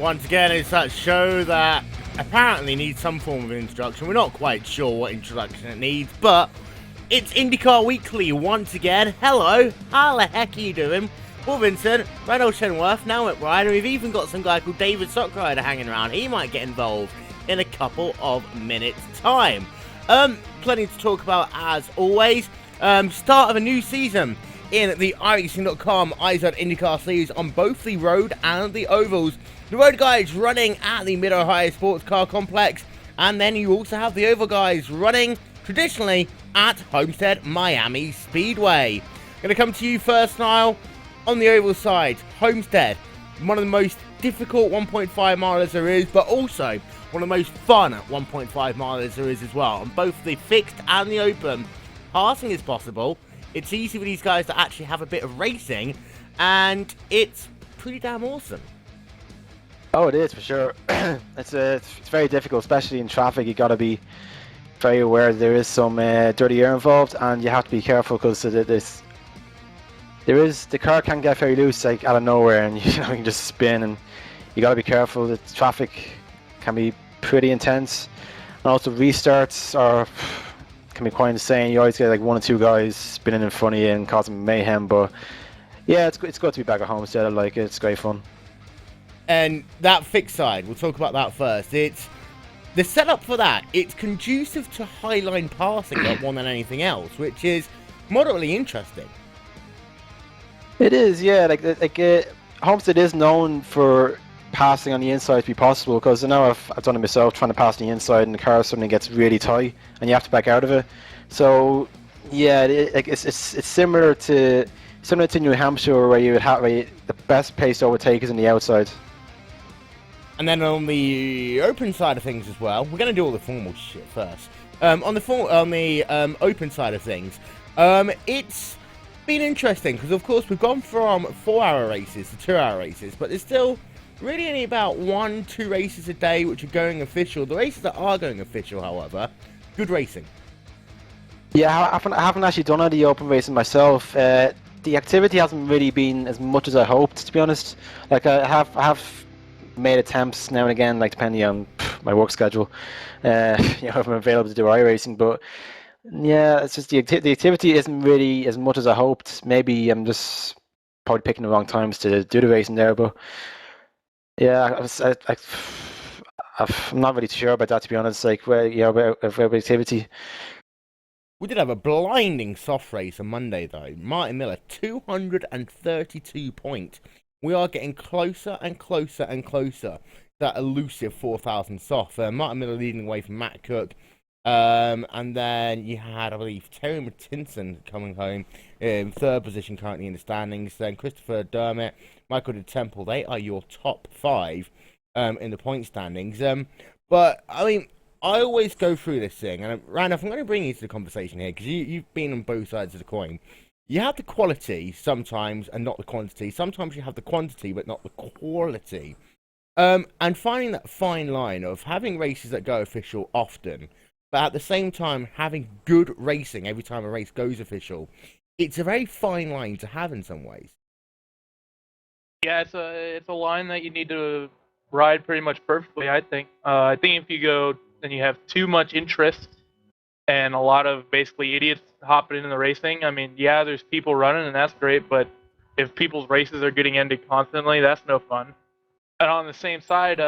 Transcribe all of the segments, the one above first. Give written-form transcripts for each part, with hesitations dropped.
Once again, it's that show that apparently needs some form of introduction. We're not quite sure what introduction it needs, but it's IndyCar Weekly once again. Hello, how the heck are you doing? Paul Vincent, Reynolds Shenworth, now at Ryder. We've even got some guy called David Sockrider hanging around. He might get involved in a couple of minutes' time. Plenty to talk about as always. Start of a new season in the iRacing.com iZone IndyCar series on both the road and the ovals. The road guys running at the Mid-Ohio Sports Car Complex, and then you also have the oval guys running traditionally at Homestead-Miami Speedway. Going to come to you first, Niall, on the oval side. Homestead, one of the most difficult 1.5 milers there is, but also one of the most fun 1.5 milers there is as well. On both the fixed and the open, passing is possible. It's easy for these guys to actually have a bit of racing, and it's pretty damn awesome. Oh, it is for sure. It's very difficult, especially in traffic. You got to be very aware there is some dirty air involved, and you have to be careful because the car can get very loose, like out of nowhere, and you can just spin, and you got to be careful. The traffic can be pretty intense, and also restarts can be quite insane. You always get like one or two guys spinning in front of you and causing mayhem. But yeah, it's good to be back at Homestead. I like it. It's great fun. And that fixed side, we'll talk about that first. It's the setup for that. It's conducive to highline passing more than anything else, which is moderately interesting. It is, yeah. Homestead is known for passing on the inside to be possible, because I know I've done it myself, trying to pass the inside, and the car suddenly gets really tight, and you have to back out of it. So yeah, it's similar to New Hampshire, where you would have the best place to overtake is in the outside. And then on the open side of things as well, we're going to do all the formal shit first. On the open side of things, it's been interesting because, of course, we've gone from 4-hour races to 2-hour races, but there's still really only about 1-2 races a day which are going official. The races that are going official, however, good racing. Yeah, I haven't actually done any open racing myself. The activity hasn't really been as much as I hoped, to be honest. Like I have made attempts now and again, like depending on my work schedule, if I'm available to do iRacing. But yeah, it's just the activity isn't really as much as I hoped. Maybe I'm just probably picking the wrong times to do the racing there. But yeah, I'm not really sure about that, to be honest. Like, about activity. We did have a blinding soft race on Monday, though. Martin Miller, 232 points. We are getting closer and closer and closer to that elusive 4,000 soft. Martin Miller leading away from Matt Cook. And then you had, I believe, Terry Martinson coming home in third position currently in the standings. Then Christopher Dermott, Michael De Temple, they are your top 5 in the point standings. But, I mean, I always go through this thing, and Randolph, I'm going to bring you to the conversation here, because you've been on both sides of the coin. You have the quality sometimes and not the quantity. Sometimes you have the quantity but not the quality. And finding that fine line of having races that go official often, but at the same time having good racing every time a race goes official, it's a very fine line to have in some ways. Yeah, it's a line that you need to ride pretty much perfectly, I think. I think if you go and you have too much interest and a lot of basically idiots hopping into the racing, I mean, yeah, there's people running and that's great, but if people's races are getting ended constantly, that's no fun. And on the same side,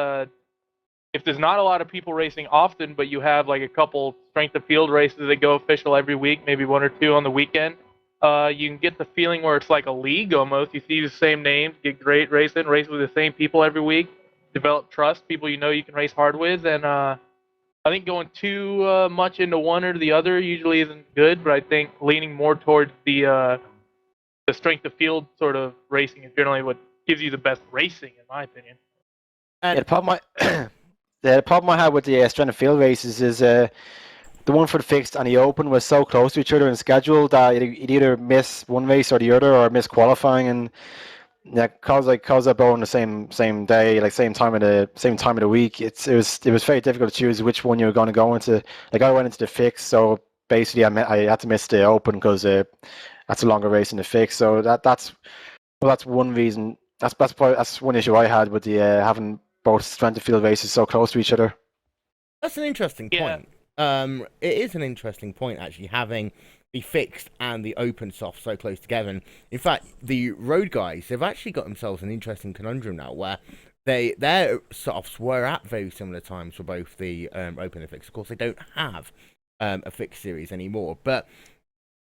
if there's not a lot of people racing often, but you have like a couple strength of field races that go official every week, maybe 1 or 2 on the weekend, you can get the feeling where it's like a league almost. You see the same names, get great racing, race with the same people every week, develop trust, people you know you can race hard with, and I think going too much into one or the other usually isn't good, but I think leaning more towards the strength of field sort of racing is generally what gives you the best racing, in my opinion. And the problem I had with the strength of field races is the one for the fixed and the open was so close to each other in schedule that you'd either miss one race or the other, or miss qualifying, and yeah, cause they're both on the same day, like same time of the week. It was very difficult to choose which one you were going to go into. Like I went into the fixed, so basically I had to miss the open because that's a longer race in the fixed. So that's one reason. That's one issue I had with the having both strength of field races so close to each other. That's an interesting point. It is an interesting point, actually, having the fixed and the open soft so close together. And in fact, the road guys, they've actually got themselves an interesting conundrum now where their softs were at very similar times for both the open and fixed. Of course, they don't have a fixed series anymore. But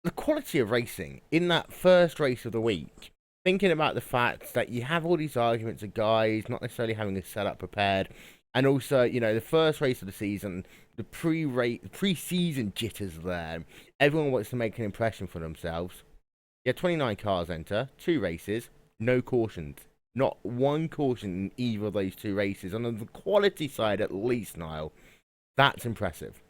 the quality of racing in that first race of the week, thinking about the fact that you have all these arguments of guys not necessarily having a setup prepared, and also, you know, the first race of the season, the pre-season jitters there. Everyone wants to make an impression for themselves. Yeah, 29 cars enter, 2 races, no cautions. Not one caution in either of those 2 races. On the quality side, at least, Niall, that's impressive.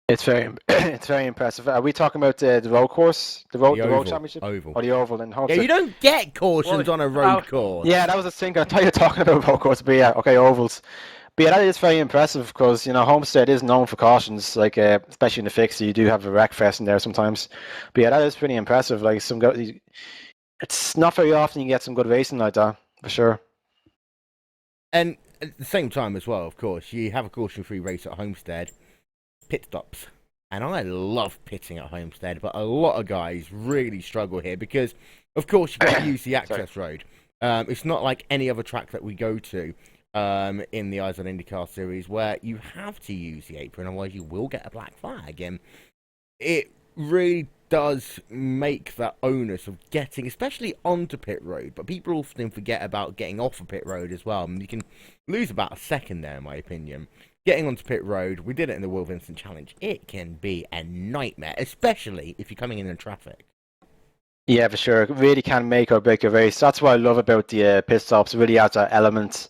It's very impressive. Are we talking about the road course, the road championship, Oval. or the oval in Homestead? Yeah, you don't get cautions on a road course. Yeah, that was the thing. I thought you were talking about road course, but yeah, okay, ovals. But yeah, that is very impressive because you know Homestead is known for cautions, like especially in the fixed, you do have a wreck fest in there sometimes. But yeah, that is pretty impressive. Like it's not very often you get some good racing like that, for sure. And at the same time as well, of course, you have a caution-free race at Homestead. Pit stops, and I love pitting at Homestead, but a lot of guys really struggle here because, of course, you got to use the access road. It's not like any other track that we go to in the Eyes on IndyCar series where you have to use the apron, otherwise you will get a black flag. And it really does make that onus of getting, especially onto pit road, but people often forget about getting off of pit road as well. And you can lose about a second there, in my opinion. Getting onto pit road, we did it in the Will Vincent Challenge. It can be a nightmare, especially if you're coming in traffic. Yeah, for sure. It really can make or break a race. That's what I love about the pit stops. It really adds that element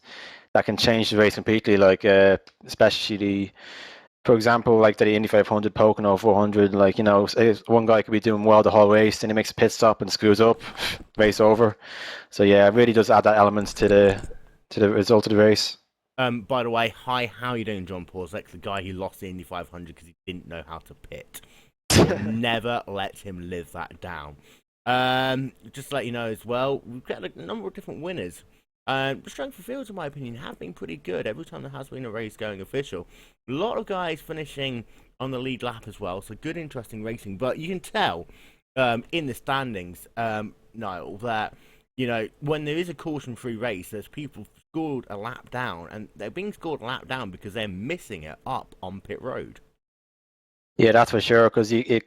that can change the race completely. Like, especially for example, like the Indy 500, Pocono 400. Like, you know, one guy could be doing well the whole race, then he makes a pit stop and screws up, race over. So yeah, it really does add that element to the result of the race. By the way, hi, how you doing, John Paulsek, the guy who lost the Indy 500 because he didn't know how to pit. Never let him live that down. Just to let you know as well, we've got a number of different winners. The strength of fields, in my opinion, have been pretty good every time there has been a race going official. A lot of guys finishing on the lead lap as well, so good, interesting racing. But you can tell in the standings, Niall, that you know when there is a caution-free race, there's people scored a lap down, and they're being scored a lap down because they're missing it up on pit road. Yeah, that's for sure. Because you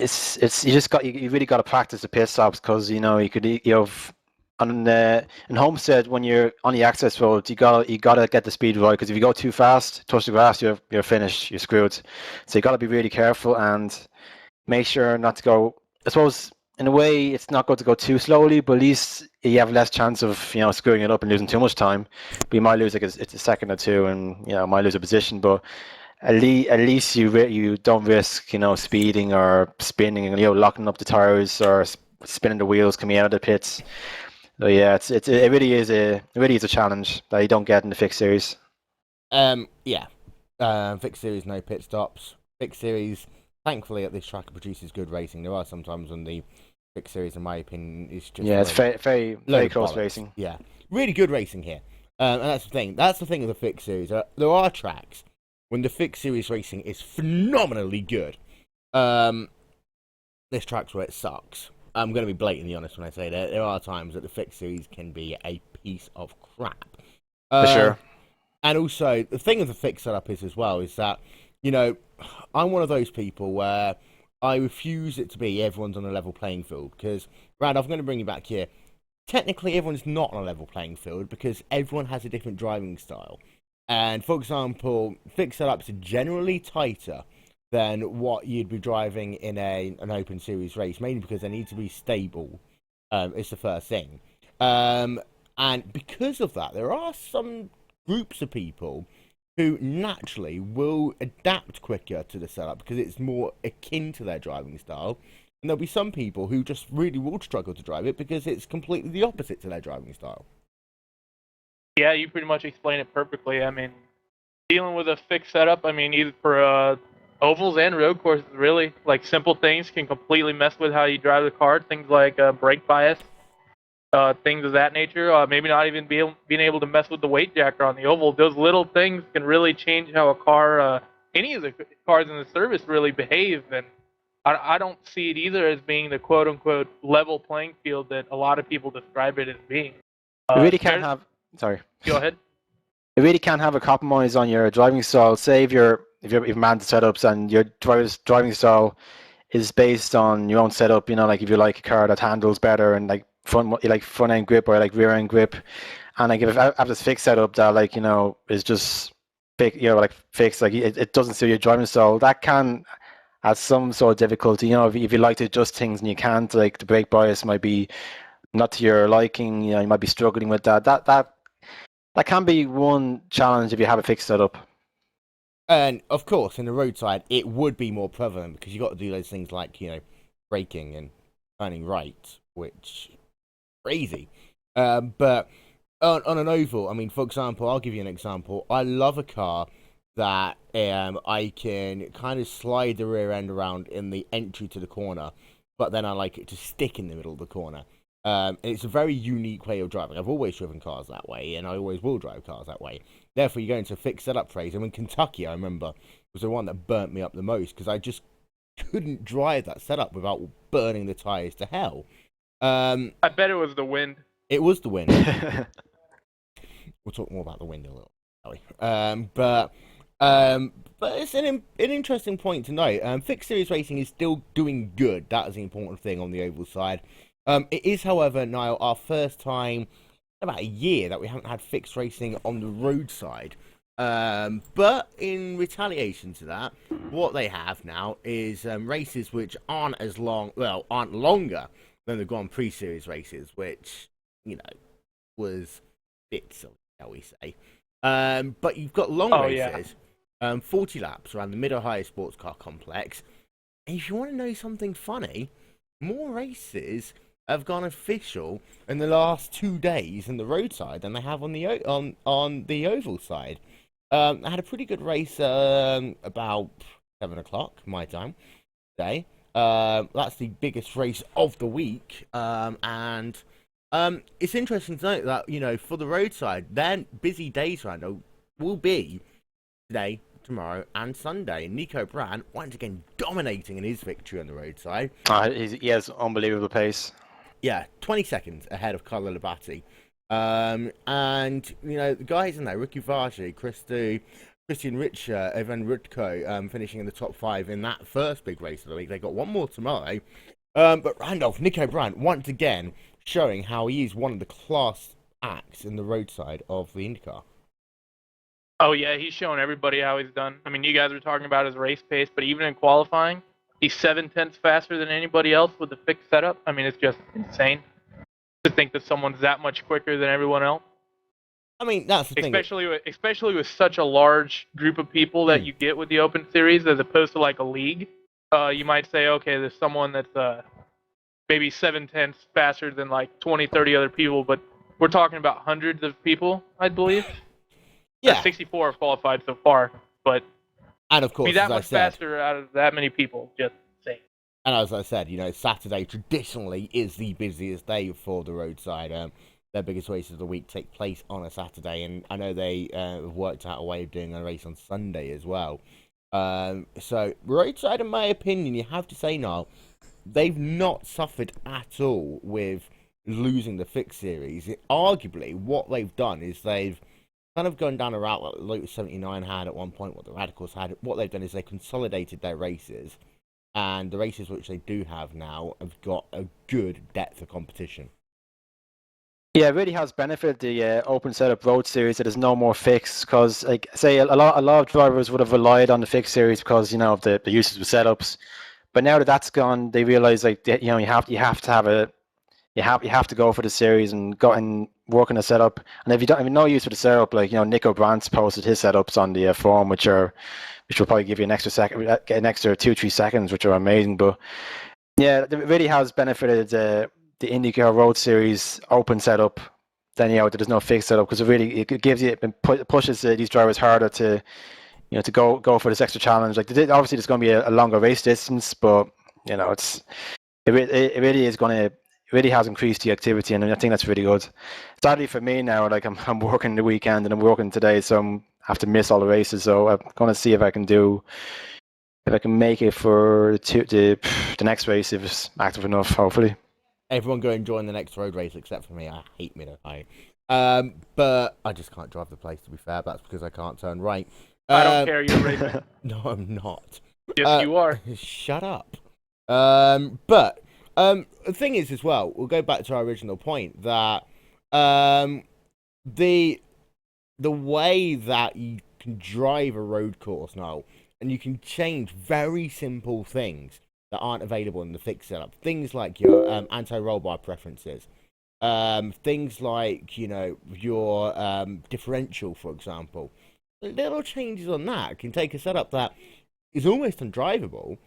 really got to practice the pit stops because you know you have in Homestead when you're on the access road you gotta get the speed right because if you go too fast, touch the grass, you're finished, you're screwed. So you got to be really careful and make sure not to go. I suppose in a way it's not good to go too slowly, but at least you have less chance of screwing it up and losing too much time. But you might lose it's a second or two, and might lose a position. But at least you don't risk speeding or spinning and locking up the tires or spinning the wheels coming out of the pits. So yeah, it really is a challenge that you don't get in the fixed series. Fixed series, no pit stops. Fixed series, thankfully at this track it produces good racing. There are sometimes when the fixed series, in my opinion, is just it's very close racing. Yeah, really good racing here, and that's the thing. That's the thing with the fixed series. There are tracks when the fixed series racing is phenomenally good. This track's where it sucks. I'm going to be blatantly honest when I say that. There are times that the fixed series can be a piece of crap. For sure. And also, the thing with the fixed setup is that, I'm one of those people where I refuse it to be everyone's on a level playing field. Because, Brad, I'm going to bring you back here. Technically, everyone's not on a level playing field because everyone has a different driving style. And, for example, fixed setups are generally tighter than what you'd be driving in an open series race, mainly because they need to be stable. It's the first thing. And because of that, there are some groups of people who naturally will adapt quicker to the setup because it's more akin to their driving style. And there'll be some people who just really will struggle to drive it because it's completely the opposite to their driving style. Yeah, you pretty much explained it perfectly. I mean, dealing with a fixed setup, either for ovals and road courses, really, like simple things can completely mess with how you drive the car. Things like brake bias. things of that nature. Maybe not even being able to mess with the weight jacker on the oval. Those little things can really change how a car, any of the cars in the service, really behave. And I don't see it either as being the quote unquote level playing field that a lot of people describe it as being. You really can't have. Sorry. Go ahead. You really can't have a compromise on your driving style. Say if you've manned the setups and your driving style is based on your own setup. You know, like if you like a car that handles better and like front end grip or like rear end grip, and like if I have this fixed setup that like is just fixed, like it doesn't suit your driving style, that can add some sort of difficulty. If you like to adjust things and you can't, like the brake bias might be not to your liking. You might be struggling with that. That can be one challenge if you have a fixed setup. And of course, in the roadside, it would be more prevalent because you got to do those things like braking and turning right, which is crazy. But on an oval, I mean, for example, I'll give you an example. I love a car that I can kind of slide the rear end around in the entry to the corner, but then I like it to stick in the middle of the corner. It's a very unique way of driving. I've always driven cars that way, and I always will drive cars that way. Therefore, you go into a fixed setup phase. And in Kentucky, I remember, was the one that burnt me up the most because I just couldn't drive that setup without burning the tires to hell. I bet it was the wind. It was the wind. We'll talk more about the wind in a little, but it's an interesting point to note. Fixed series racing is still doing good. That is the important thing on the oval side. It is, however, Niall, our first time in about a year that we haven't had fixed racing on the roadside. But in retaliation to that, what they have now is races which aren't longer than the Grand Prix Series races, which, was a bit silly, shall we say. But you've got long races, 40 laps around the Mid-Ohio Sports Car Complex. And if you want to know something funny, more races have gone official in the last 2 days in the roadside than they have on the oval side. I had a pretty good race about 7 o'clock my time today. That's the biggest race of the week, and it's interesting to note that for the roadside, then busy days around will be today, tomorrow, and Sunday. Nico Brand once again dominating in his victory on the roadside. He has unbelievable pace. Yeah, 20 seconds ahead of Carlo Labate. And, the guys in there, Ricky Vargi, Christian Richer, Evan Rudko, finishing in the top 5 in that first big race of the week. They got one more tomorrow. But Nico Brandt, once again, showing how he is one of the class acts in the roadside of the IndyCar. Oh, yeah, he's showing everybody how he's done. I mean, you guys were talking about his race pace, but even in qualifying, he's 7/10 faster than anybody else with the fixed setup. I mean, it's just insane to think that someone's that much quicker than everyone else. I mean, that's the thing. Especially with such a large group of people that you get with the Open Series, as opposed to like a league. You might say, okay, there's someone that's maybe 7/10 faster than like 20, 30 other people, but we're talking about hundreds of people, I believe. Yeah. 64 have qualified so far, but and of course, be that much faster out of that many people, just insane. And as I said, Saturday traditionally is the busiest day for the roadside. Their biggest races of the week take place on a Saturday, and I know they have worked out a way of doing a race on Sunday as well. So roadside, in my opinion, you have to say, Niall, they've not suffered at all with losing the fixed series. Arguably, what they've done is they've kind of gone down a route that Lotus 79 had at one point, what the Radicals had. What they've done is they consolidated their races, and the races which they do have now have got a good depth of competition. Yeah, it really has benefited the open setup road series that there's no more fixed, because like say a lot of drivers would have relied on the fixed series because of the usage of setups, but now that that's gone, they realize you have to go for the series and go and work on a setup. And if you don't have no use for the setup, like Nico Brandt's posted his setups on the forum, which will probably give you an extra 2-3 seconds, which are amazing. But yeah, it really has benefited the IndyCar Road Series open setup. Then there's no fixed setup, because it gives you, it pushes these drivers harder to to go for this extra challenge. Like obviously there's going to be a longer race distance, but it really is going to really has increased the activity, and I think that's really good. Sadly for me now, like I'm working the weekend and I'm working today, so I have to miss all the races. So I'm gonna see if I can make it for the next race if it's active enough. Hopefully. Everyone go and join the next road race except for me. I hate Mid-Ohio. But I just can't drive the place, to be fair. That's because I can't turn right. I don't care. You're racing. No, I'm not. Yes, you are. Shut up. But the thing is, as well, we'll go back to our original point that the way that you can drive a road course now, and you can change very simple things that aren't available in the fixed setup. Things like your anti-roll bar preferences. Things like, your differential, for example. Little changes on that can take a setup that is almost undrivable.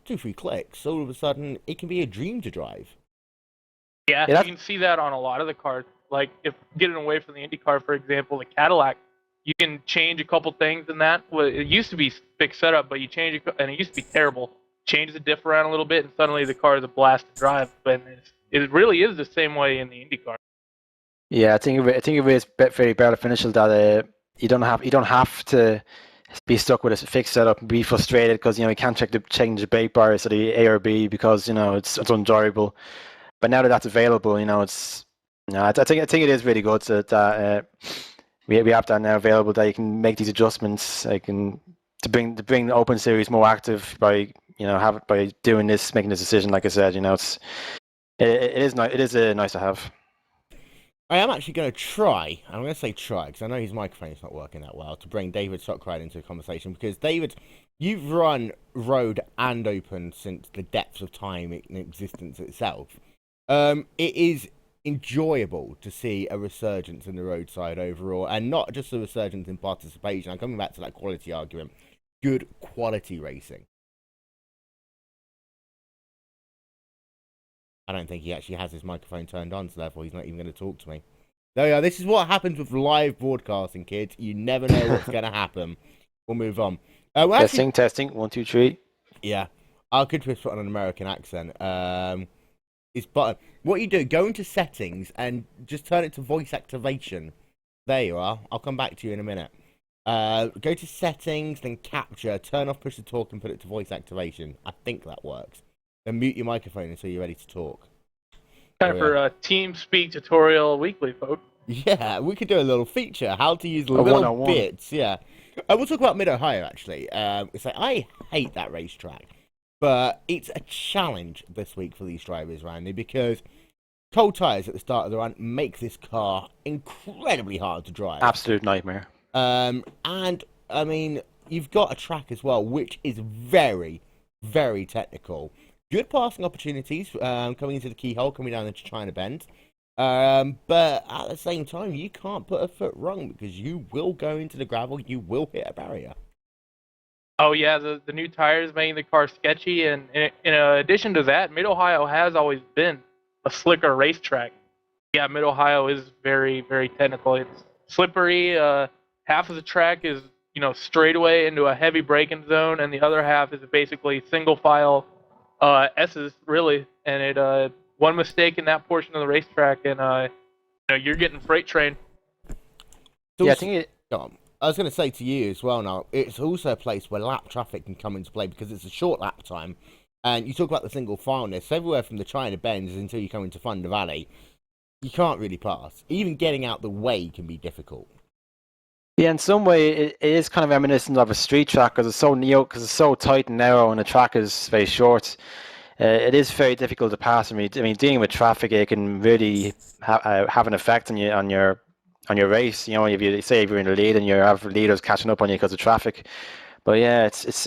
2-3 clicks, all of a sudden, it can be a dream to drive. Yeah, you can see that on a lot of the cars. Like, if getting away from the IndyCar, for example, the Cadillac, you can change a couple things in that. Well, it used to be fixed setup, but you change it, and it used to be terrible. Change the diff around a little bit, and suddenly the car is a blast to drive. But it really is the same way in the IndyCar. Yeah, I think it is very beneficial that you don't have to be stuck with a fixed setup and be frustrated because you can't change the brake bars to the A or B because it's undrivable. But now that that's available, it's I think it is really good that we have that now available, that you can make these adjustments. To bring the Open Series more active by by doing this, making this decision. Like I said, it is nice to have. I am actually going to try, I'm going to say try, because I know his microphone is not working that well, to bring David Stockride into the conversation, because David, you've run road and open since the depths of time in existence itself. It is enjoyable to see a resurgence in the roadside overall, and not just a resurgence in participation. I'm coming back to that quality argument. Good quality racing. I don't think he actually has his microphone turned on, so therefore he's not even going to talk to me. There we are. This is what happens with live broadcasting, kids. You never know what's going to happen. We'll move on. Testing. 1, 2, 3. Yeah. I could just put on an American accent. But what you do, go into settings and just turn it to voice activation. There you are. I'll come back to you in a minute. Go to settings, then capture, turn off push to talk and put it to voice activation. I think that works. Then mute your microphone until you're ready to talk. Time for a TeamSpeak tutorial weekly, folks. Yeah, we could do a little feature, how to use little bits. Yeah. We'll talk about Mid-Ohio, actually. It's like, I hate that racetrack. But it's a challenge this week for these drivers, Randy, because cold tyres at the start of the run make this car incredibly hard to drive. Absolute nightmare. And, I mean, you've got a track as well, which is very, very technical. Good passing opportunities coming into the keyhole, coming down into China Bend. But at the same time, you can't put a foot wrong because you will go into the gravel, you will hit a barrier. Oh, yeah, the new tires making the car sketcy. And in addition to that, Mid-Ohio has always been a slicker racetrack. Yeah, Mid-Ohio is very, very technical. It's slippery. Half of the track is, straightaway into a heavy braking zone, and the other half is basically single file S's, really. And it one mistake in that portion of the racetrack, and you're getting freight train. Yeah, I think I was going to say to you as well now, it's also a place where lap traffic can come into play because it's a short lap time. And you talk about the single fileness, everywhere from the China Bends until you come into Thunder Valley, you can't really pass. Even getting out the way can be difficult. Yeah, in some way, it is kind of reminiscent of a street track because it's so tight and narrow, and the track is very short. It is very difficult to pass. I mean, dealing with traffic, it can really have an effect on your race. If you're in the lead and you have leaders catching up on you because of traffic. But yeah, it's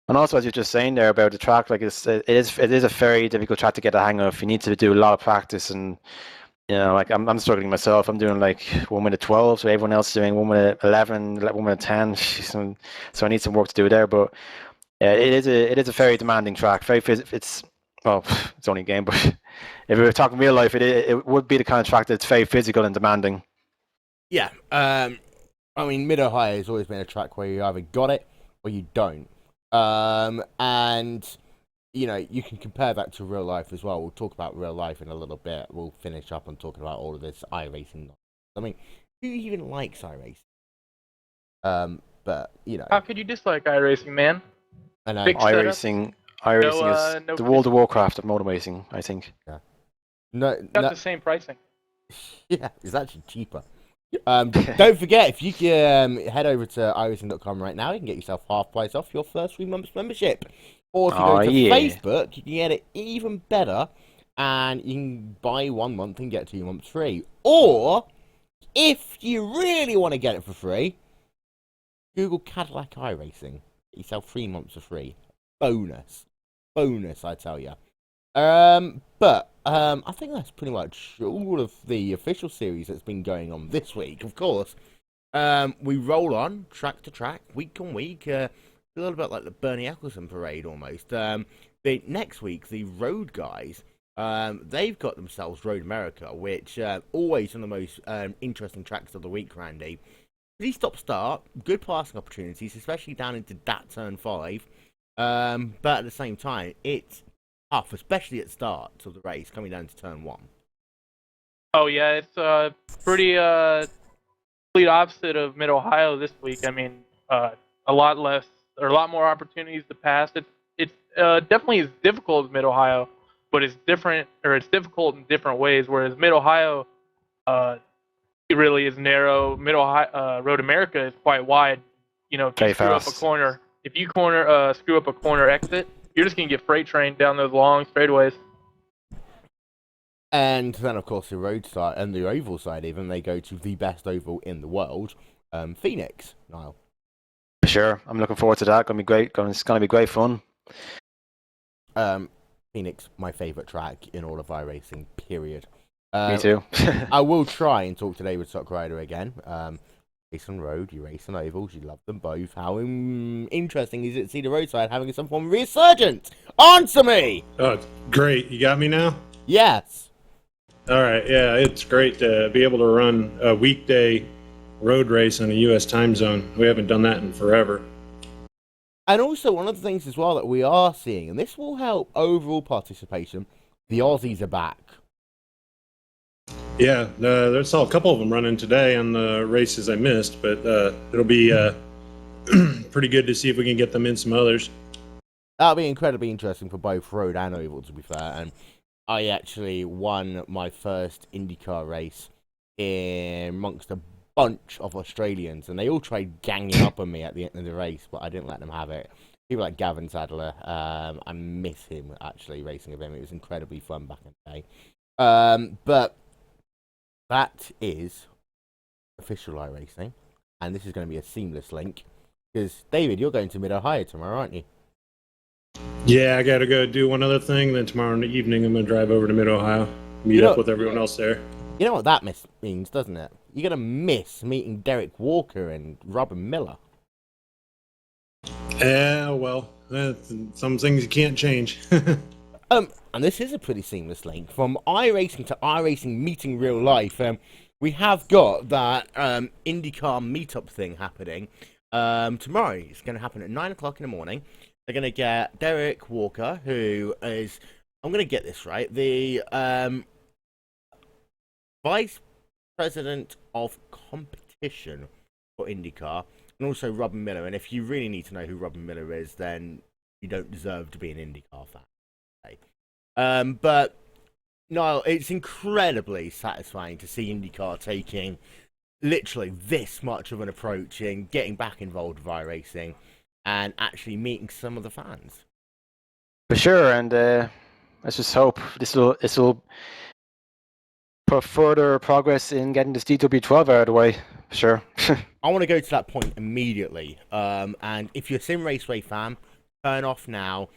and also as you're just saying there about the track, like it is a very difficult track to get the hang of. You need to do a lot of practice, and like I'm struggling myself. I'm doing like 1 minute 12, so everyone else is doing 1 minute 11, 1 minute 10. So I need some work to do there. But it is a very demanding track. It's only a game, but if we were talking real life, it would be the kind of track that's very physical and demanding. Yeah, I mean, Mid-Ohio has always been a track where you either got it or you don't. And you can compare that to real life as well. We'll talk about real life in a little bit. We'll finish up on talking about all of this iRacing. I mean, who even likes iRacing? But How could you dislike iRacing, man? I know. Big setup. iRacing is No the World of Warcraft of motor racing, I think. Yeah. No, got the same pricing. Yeah, it's actually cheaper. Don't forget, if you can head over to iRacing.com right now, you can get yourself half price off your first 3 months membership. Or if you go to Facebook, you can get it even better, and you can buy 1 month and get 2 months free. Or, if you really want to get it for free, Google Cadillac iRacing. Get yourself 3 months for free. Bonus, I tell you. But I think that's pretty much all of the official series that's been going on this week. Of course, we roll on track to track, week on week. A little bit like the Bernie Ecclestone parade almost. Next week, the road guys, they've got themselves Road America, which always one of the most interesting tracks of the week, Randy. Pretty stop-start, good passing opportunities, especially down into that turn 5. But at the same time, it's tough, especially at start of the race, coming down to turn 1. Oh yeah, it's pretty complete opposite of Mid Ohio this week. I mean, a lot more opportunities to pass. It's definitely as difficult as Mid Ohio, but it's difficult in different ways. Whereas Mid Ohio, it really is narrow. Mid Ohio, Road America is quite wide. If you screw up a corner, screw up a corner exit, you're just gonna get freight trained down those long straightaways. And then, of course, the road side and the oval side, even they go to the best oval in the world, Phoenix. Niall. Sure, I'm looking forward to that. Gonna be great. It's gonna be great fun. Phoenix, my favorite track in all of iRacing. Period. Me too. I will try and talk today with Sock Rider again. Race on road, you race on ovals, you love them both. How interesting is it to see the roadside having some form of resurgence? Answer me! Oh, it's great. You got me now? Yes. All right. Yeah, it's great to be able to run a weekday road race in a U.S. time zone. We haven't done that in forever. And also, one of the things as well that we are seeing, and this will help overall participation, the Aussies are back. Yeah, there's a couple of them running today on the races I missed, but it'll be pretty good to see if we can get them in some others. That'll be incredibly interesting for both road and oval, to be fair. And I actually won my first IndyCar race amongst a bunch of Australians, and they all tried ganging up on me at the end of the race, but I didn't let them have it. People like Gavin Sadler, I miss him actually racing with him. It was incredibly fun back in the day. But that is official iRacing, and this is going to be a seamless link because David, you're going to Mid Ohio tomorrow, aren't you? Yeah, I got to go do one other thing. Then tomorrow evening, I'm going to drive over to Mid Ohio, meet up with everyone else there. You know what that means, doesn't it? You're going to miss meeting Derek Walker and Robin Miller. Yeah, well, some things you can't change. And this is a pretty seamless link from iRacing to iRacing meeting real life. We have got that IndyCar meetup thing happening tomorrow. It's going to happen at 9 o'clock in the morning. They're going to get Derek Walker, who is, I'm going to get this right, the Vice President of Competition for IndyCar, and also Robin Miller. And if you really need to know who Robin Miller is, then you don't deserve to be an IndyCar fan. But no, it's incredibly satisfying to see IndyCar taking literally this much of an approach in getting back involved with iRacing and actually meeting some of the fans. For sure, and let's just hope this will put further progress in getting this DW12 out of the way. For sure. I want to go to that point immediately. And if you're a Sim Raceway fan, turn off now.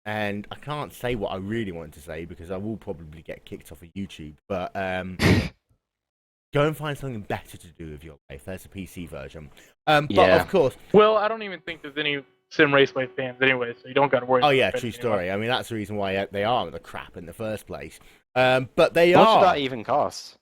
And I can't say what I really want to say because I will probably get kicked off of YouTube. But go and find something better to do with your life. There's a PC version. But of course. Well, I don't even think there's any Sim Raceway fans anyway, so you don't got to worry. Oh yeah, true story. I mean, that's the reason why they are the crap in the first place. But they are. What does that even cost?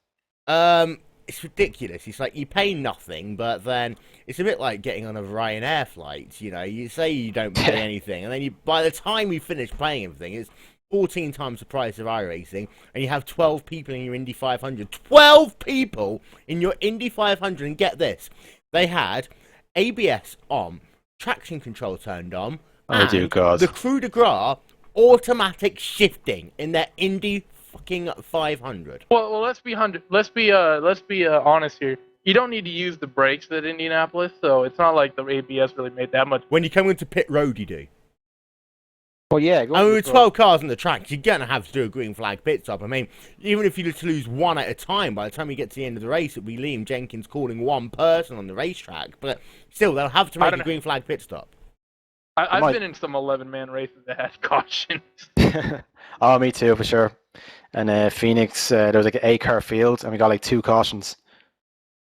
it's ridiculous. It's like you pay nothing, but then it's a bit like getting on a Ryanair flight. You know, you say you don't pay anything, and then by the time you finish paying everything, it's 14 times the price of iRacing, and you have 12 people in your Indy 500. 12 people in your Indy 500, and get this, they had ABS on, traction control turned on, and dear God. the Crew de Gras automatic shifting in their Indy fucking 500. Well, let's be honest here. You don't need to use the brakes at Indianapolis, so it's not like the ABS really made that much. When you come into pit road, you do. Well, yeah. I mean, with 12 cars on the track, you're going to have to do a green flag pit stop. I mean, even if you just lose one at a time, by the time you get to the end of the race, it'll be Liam Jenkins calling one person on the racetrack. But still, they'll have to make a green flag pit stop. I've been in some 11-man races that had cautions. Oh, me too, for sure. And Phoenix, there was like an 8-car field, and we got like 2 cautions.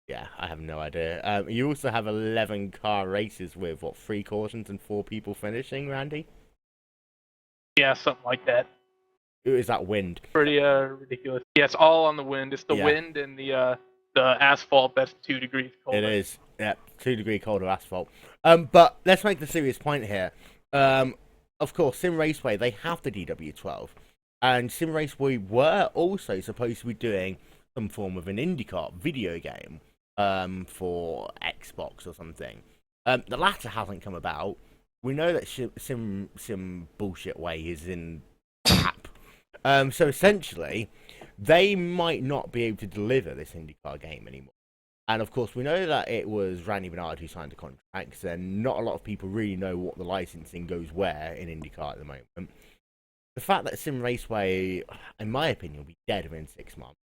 Yeah, I have no idea. You also have 11-car races with, 3 cautions and 4 people finishing, Randy? Yeah, something like that. Who is that wind? Pretty ridiculous. Yeah, it's all on the wind. It's the wind and the asphalt that's 2 degrees colder. It is. Yeah, 2 degree colder asphalt. But let's make the serious point here. Of course, Sim Raceway, they have the DW12. And Sim Raceway were also supposed to be doing some form of an IndyCar video game for Xbox or something. The latter hasn't come about. We know that Sim Bullshit Way is in app. So essentially, they might not be able to deliver this IndyCar game anymore. And of course, we know that it was Randy Bernard who signed the contract, and not a lot of people really know what the licensing goes where in IndyCar at the moment. The fact that Sim Raceway, in my opinion, will be dead within 6 months,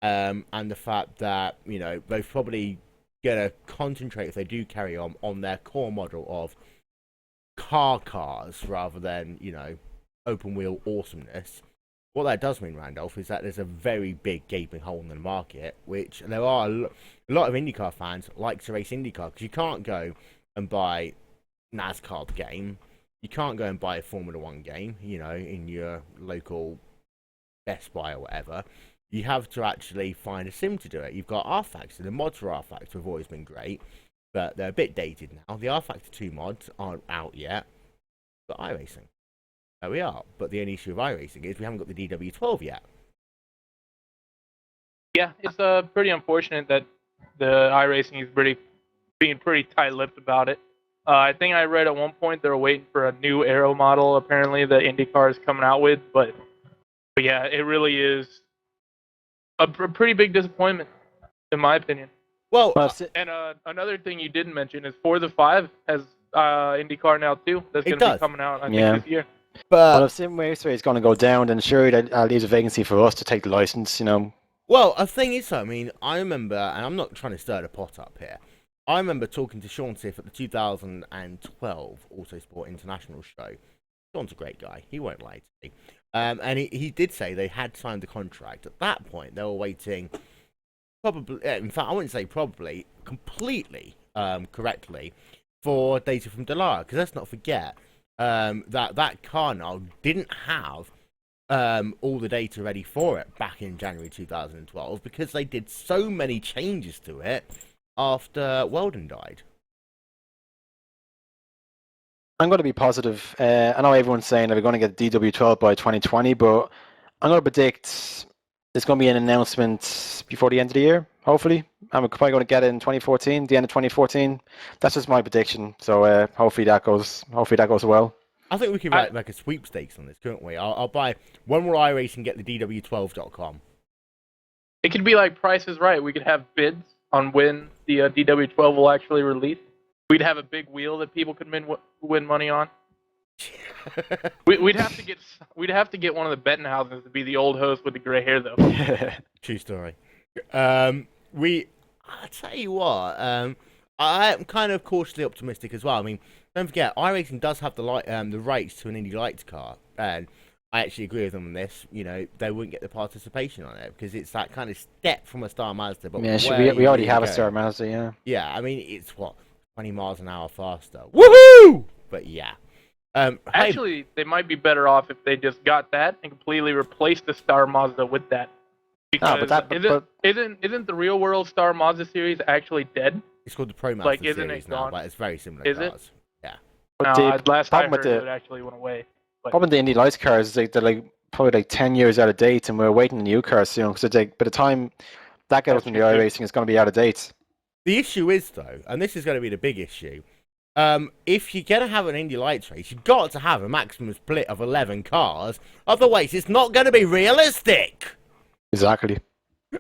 and the fact that, you know, they're probably going to concentrate, if they do carry on their core model of cars rather than, you know, open wheel awesomeness. What that does mean, Randolph, is that there's a very big gaping hole in the market, which there are a lot of IndyCar fans like to race IndyCar, because you can't go and buy NASCAR the game, you can't go and buy a Formula 1 game, you know, in your local Best Buy or whatever. You have to actually find a sim to do it. You've got R-Factor, the mods for R-Factor have always been great, but they're a bit dated now. The R-Factor 2 mods aren't out yet, but iRacing. There we are, but the only issue with iRacing is we haven't got the DW12 yet. Yeah, it's pretty unfortunate that the iRacing is being pretty tight-lipped about it. I think I read at one point they were waiting for a new aero model, apparently, that IndyCar is coming out with, but yeah, it really is a pretty big disappointment, in my opinion. Well, and another thing you didn't mention is For the 5 has IndyCar now, too. That's going to be coming out, I think, this year. But if Sim Raceway is going to go down, then sure, that leaves a vacancy for us to take the license, you know. Well, the thing is, I mean, I remember, and I'm not trying to stir the pot up here, I remember talking to Sean Siff at the 2012 Autosport International show. Sean's a great guy. He won't lie to me. And he did say they had signed the contract. At that point, they were waiting, probably, in fact, I wouldn't say probably, completely correctly, for data from Dallara. Because let's not forget, that car now didn't have all the data ready for it back in January 2012 because they did so many changes to it after Weldon died. I'm going to be positive. I know everyone's saying that we're going to get DW12 by 2020, but I'm going to predict there's going to be an announcement before the end of the year, hopefully. I'm probably going to get it in 2014, the end of 2014. That's just my prediction. So hopefully that goes well. I think we could write like a sweepstakes on this, couldn't we? I'll buy one more iRace and get the DW12.com. It could be like Price is Right. We could have bids on when the DW12 will actually release. We'd have a big wheel that people could win money on. We'd have to get one of the Bettenhausens to be the old host with the gray hair, though. True story. I'll tell you what. I'm kind of cautiously optimistic as well. I mean, don't forget, iRacing does have the rights to an Indy Lights car, and I actually agree with them on this. You know, they wouldn't get the participation on it because it's that kind of step from a Star Mazda. But yeah, we already have a Star Mazda, yeah. Yeah, I mean, it's 20 miles an hour faster. Woohoo! But yeah. Actually, they might be better off if they just got that and completely replaced the Star Mazda with that. Because but isn't the real world Star Mazda series actually dead? It's called the Pro Master Like, isn't series it now, gone? but it's very similar Is it? cars. Yeah. but No, the last I problem with heard, the it actually went away. But problem with the Indy Lights cars is they're like probably like 10 years out of date, and we're waiting a new car soon because by the time that goes That's into true, too. iRacing, it's going to be out of date. The issue is, though, and this is going to be the big issue, if you're going to have an Indy Lights race, you've got to have a maximum split of 11 cars. Otherwise, it's not going to be realistic. Exactly.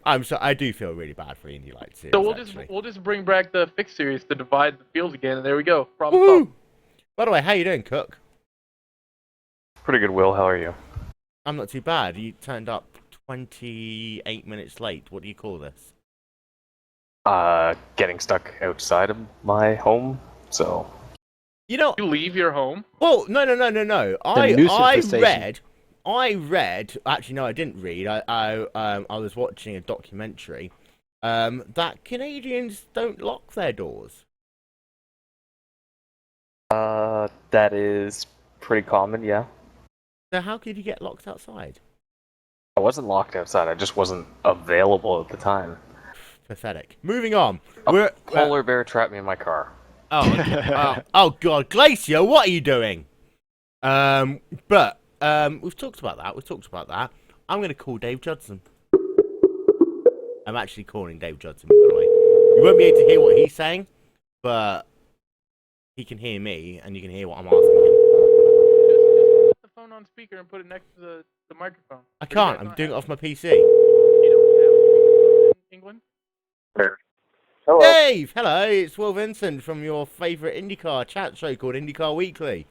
I do feel really bad for the Indy Lights series, So we'll just bring back the fixed series to divide the fields again, and there we go. Problem solved. By the way, how you doing, Cook? Pretty good, Will. How are you? I'm not too bad. You turned up 28 minutes late. What do you call this? Getting stuck outside of my home, so... You know, You leave your home. well, no. nuisance I station. read. Actually, no, I didn't read. I was watching a documentary. That Canadians don't lock their doors. That is pretty common, yeah. So how could you get locked outside? I wasn't locked outside, I just wasn't available at the time. Pathetic. Moving on. A polar bear trapped me in my car. Oh, okay. Oh God, Glacier, what are you doing? But we've talked about that. I'm going to call Dave Judson. I'm actually calling Dave Judson, by the way. You won't be able to hear what he's saying, but he can hear me, and you can hear what I'm asking him. Just put the phone on speaker and put it next to the microphone. I can't. I'm doing it off my PC. You don't have in England? Hello. Dave, hello. It's Will Vincent from your favourite IndyCar chat show called IndyCar Weekly.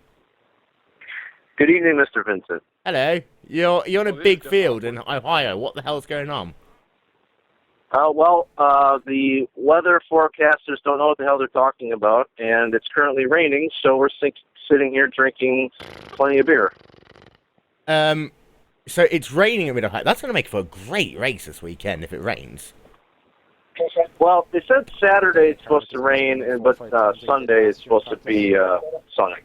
Good evening, Mr. Vincent. Hello. You're on a Well, this big is field in Ohio. What the hell's going on? The weather forecasters don't know what the hell they're talking about, and it's currently raining, so we're sitting here drinking plenty of beer. So it's raining in Mid-Ohio. That's going to make for a great race this weekend if it rains. Well, they said Saturday it's supposed to rain, but Sunday it's supposed to be sunny.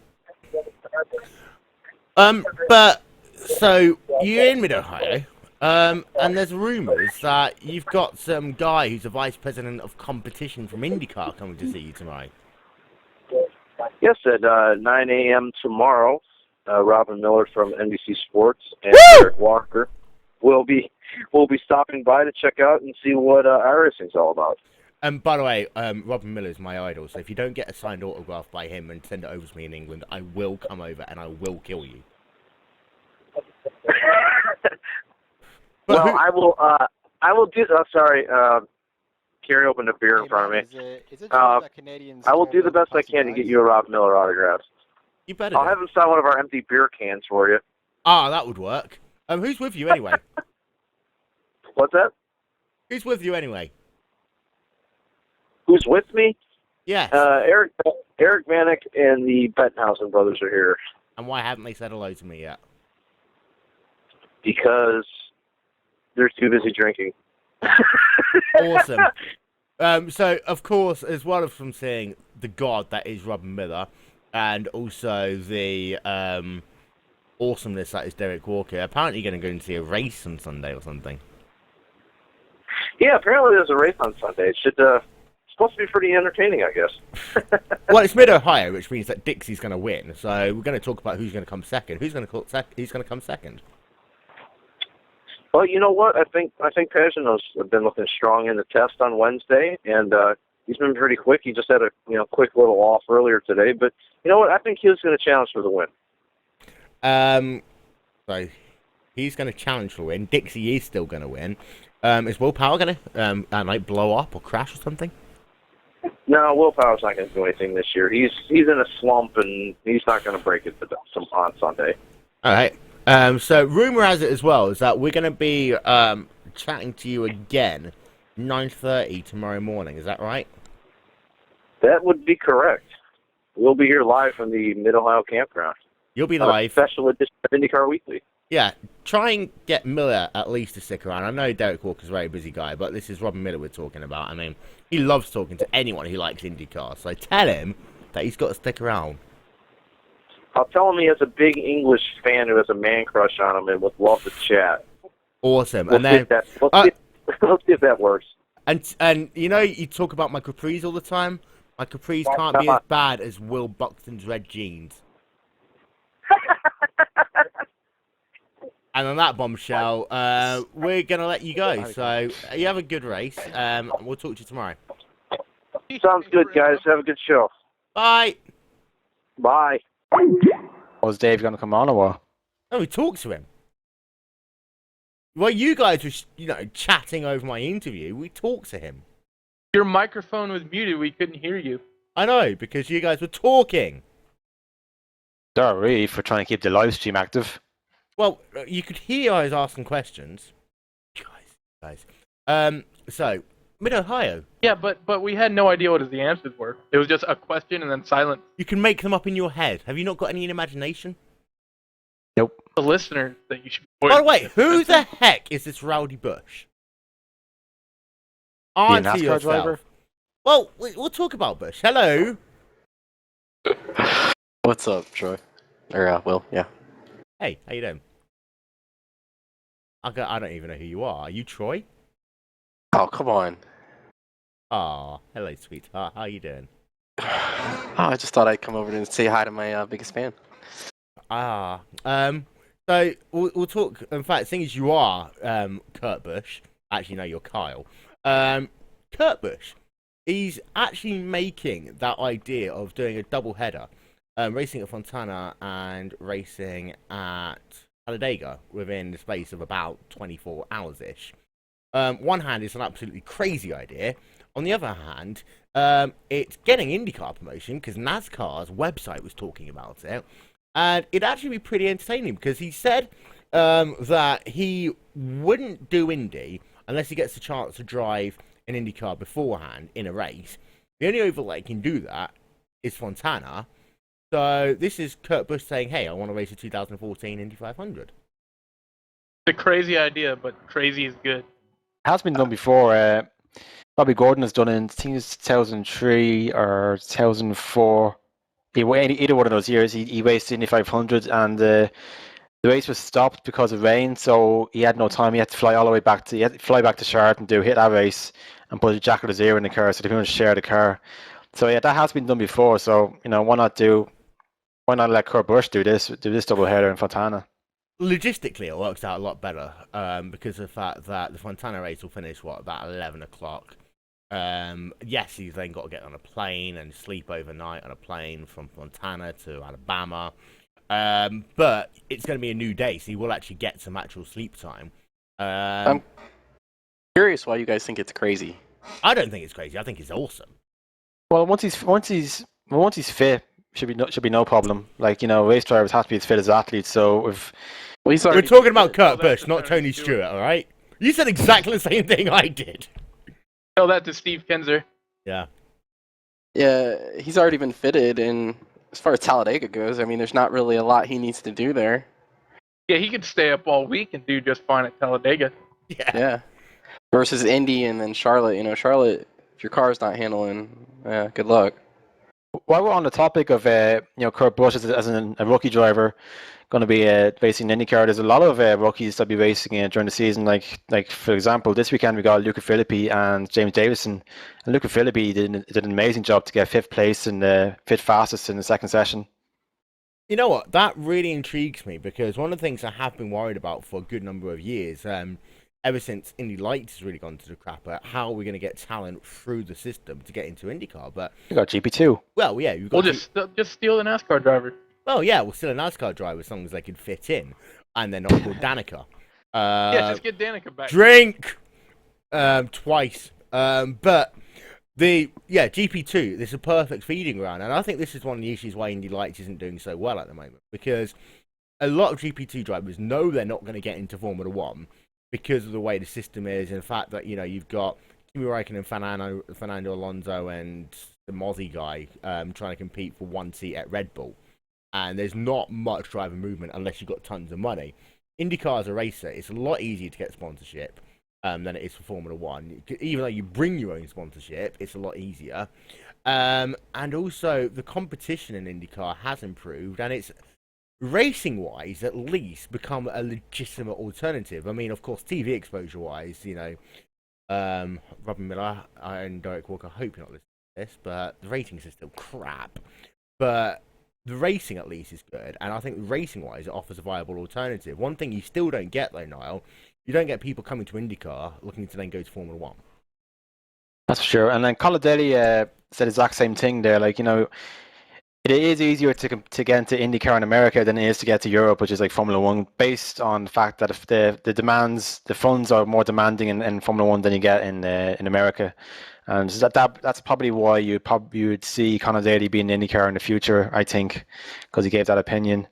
But so you're in Mid-Ohio, and there's rumours that you've got some guy who's a vice president of competition from IndyCar coming to see you tomorrow. Yes, at 9 a.m. tomorrow, Robin Miller from NBC Sports and Eric Walker will be stopping by to check out and see what iRacing's all about. And by the way, Robin Miller is my idol, so if you don't get a signed autograph by him and send it over to me in England, I will come over and I will kill you. Well, I will do. Sorry, Carrie opened a beer in front of me. I will do the best I can to get you a Rob Miller autograph. You better. I'll have him sign one of our empty beer cans for you. Ah, that would work. Who's with you anyway? What's that? Who's with you anyway? Who's with me? Yes. Eric Manick and the Bettenhausen brothers are here. And why haven't they said hello to me yet? Because they're too busy drinking. Awesome. So, of course, as well as from seeing the god that is Robin Miller, and also the awesomeness that is Derek Walker, apparently you're going to go and see a race on Sunday or something. Yeah, apparently there's a race on Sunday. It's supposed to be pretty entertaining, I guess. Well, it's Mid-Ohio, which means that Dixie's going to win. So we're going to talk about who's going to come second. Who's going to come second? Well, you know what? I think Pagano's been looking strong in the test on Wednesday, and he's been pretty quick. He just had a quick little off earlier today, but you know what? I think he was going to challenge for the win. So he's going to challenge for the win. Dixie is still going to win. Is Will Power going to blow up or crash or something? No, Will Power's not going to do anything this year. He's in a slump, and he's not going to break it on Sunday. All right. So rumor has it as well is that we're going to be chatting to you again 9:30 tomorrow morning. Is that right? That would be correct. We'll be here live from the Mid-Ohio campground. You'll be live. Special edition of IndyCar Weekly. Yeah, try and get Miller at least to stick around. I know Derek Walker's a very busy guy, but this is Robin Miller we're talking about. I mean, he loves talking to anyone who likes IndyCar, so tell him that he's got to stick around. I'll tell him he has a big English fan who has a man crush on him and would love to chat. Awesome. We'll And then get Let's see if that works. And you know, you talk about my capris all the time. My capris can't be as bad as Will Buxton's red jeans. And on that bombshell, we're going to let you go. So you have a good race. We'll talk to you tomorrow. Sounds good, guys. Have a good show. Bye. Bye. Was Dave going to come on or what? Oh, we talked to him. Well, you guys were, chatting over my interview. We talked to him. Your microphone was muted. We couldn't hear you. I know, because you guys were talking. Sorry for trying to keep the live stream active. Well, you could hear I was asking questions. Guys. So, Mid-Ohio. Yeah, but we had no idea what the answers were. It was just a question and then silence. You can make them up in your head. Have you not got any imagination? Nope. The listener that you should. By the way, who the heck is this Rowdy Bush? Answer NASCAR yourself. driver? Well, we'll talk about Bush. Hello. What's up, Troy? Or, Will, yeah. Hey, how you doing? I don't even know who you are. Are you Troy? Oh, come on. Ah, hello, sweetheart. How you doing? Oh, I just thought I'd come over and say hi to my biggest fan. So we'll talk. In fact, seeing as you are Kurt Busch, actually no, you're Kyle. Kurt Busch, he's actually making that idea of doing a double header, racing at Fontana and racing at Talladega within the space of about 24 hours ish. One hand, it's an absolutely crazy idea. On the other hand, it's getting IndyCar promotion because NASCAR's website was talking about it. And it'd actually be pretty entertaining because he said that he wouldn't do Indy unless he gets the chance to drive an IndyCar beforehand in a race. The only overlay can do that is Fontana. So this is Kurt Busch saying, hey, I want to race a 2014 Indy 500. It's a crazy idea, but crazy is good. It has been done before. Bobby Gordon has done it in, I think it's 2003 or 2004. Either one of those years, he raced Indy 500 and the race was stopped because of rain, so he had no time. He had to fly all the way back to Charlotte and hit that race and put a jacket of zero in the car so they couldn't share the car. So yeah, that has been done before. So why not let Kurt Busch do this double header in Fontana? Logistically, it works out a lot better because of the fact that the Fontana race will finish about 11 o'clock. Yes, he's then got to get on a plane and sleep overnight on a plane from Fontana to Alabama. But it's going to be a new day, so he will actually get some actual sleep time. I'm curious why you guys think it's crazy. I don't think it's crazy. I think it's awesome. Well, once he's fit, should be no problem. Race drivers have to be as fit as athletes. So we're talking about Kurt Busch, not Tony Stewart, all right? You said exactly the same thing I did. Tell that to Steve Kinzer. Yeah. Yeah, he's already been fitted, and as far as Talladega goes, I mean, there's not really a lot he needs to do there. Yeah, he could stay up all week and do just fine at Talladega. Yeah. Versus Indy and then Charlotte. Charlotte, if your car's not handling, good luck. While we're on the topic of Kurt Busch as a rookie driver going to be racing IndyCar, there's a lot of rookies that be racing during the season. Like for example, this weekend we got Luca Filippi and James Davison. And Luca Filippi did an amazing job to get fifth place and fifth fastest in the second session. You know what? That really intrigues me because one of the things I have been worried about for a good number of years, ever since Indy Lights has really gone to the crapper, how are we going to get talent through the system to get into IndyCar? But you got GP2. Well, yeah, you've got. We'll just steal the NASCAR driver. Well, yeah, we'll steal a NASCAR driver as long as they can fit in, and they're not called Danica. Yeah, just get Danica back. Drink twice. But GP2, this is a perfect feeding ground, and I think this is one of the issues why Indy Lights isn't doing so well at the moment, because a lot of GP2 drivers know they're not going to get into Formula One because of the way the system is, and the fact that you've got Kimi Räikkönen, Fernando Alonso, and the Mozzie guy trying to compete for one seat at Red Bull, and there's not much driver movement unless you've got tons of money. IndyCar as a racer, it's a lot easier to get sponsorship than it is for Formula One. Even though you bring your own sponsorship, it's a lot easier. And also, the competition in IndyCar has improved, and it's racing-wise, at least, become a legitimate alternative. I mean, of course, TV exposure-wise, Robin Miller and Derek Walker. I hope you're not listening to this, but the ratings are still crap. But the racing at least is good, and I think racing-wise it offers a viable alternative. One thing you still don't get though, Niall, you don't get people coming to IndyCar looking to then go to Formula One. That's for sure. And then Colin Daly said the exact same thing there. Like, it is easier to get into IndyCar in America than it is to get to Europe, which is like Formula One, based on the fact that if the funds are more demanding in Formula One than you get in America. And so that's probably why you would see Conor Daly being in IndyCar in the future, I think, because he gave that opinion.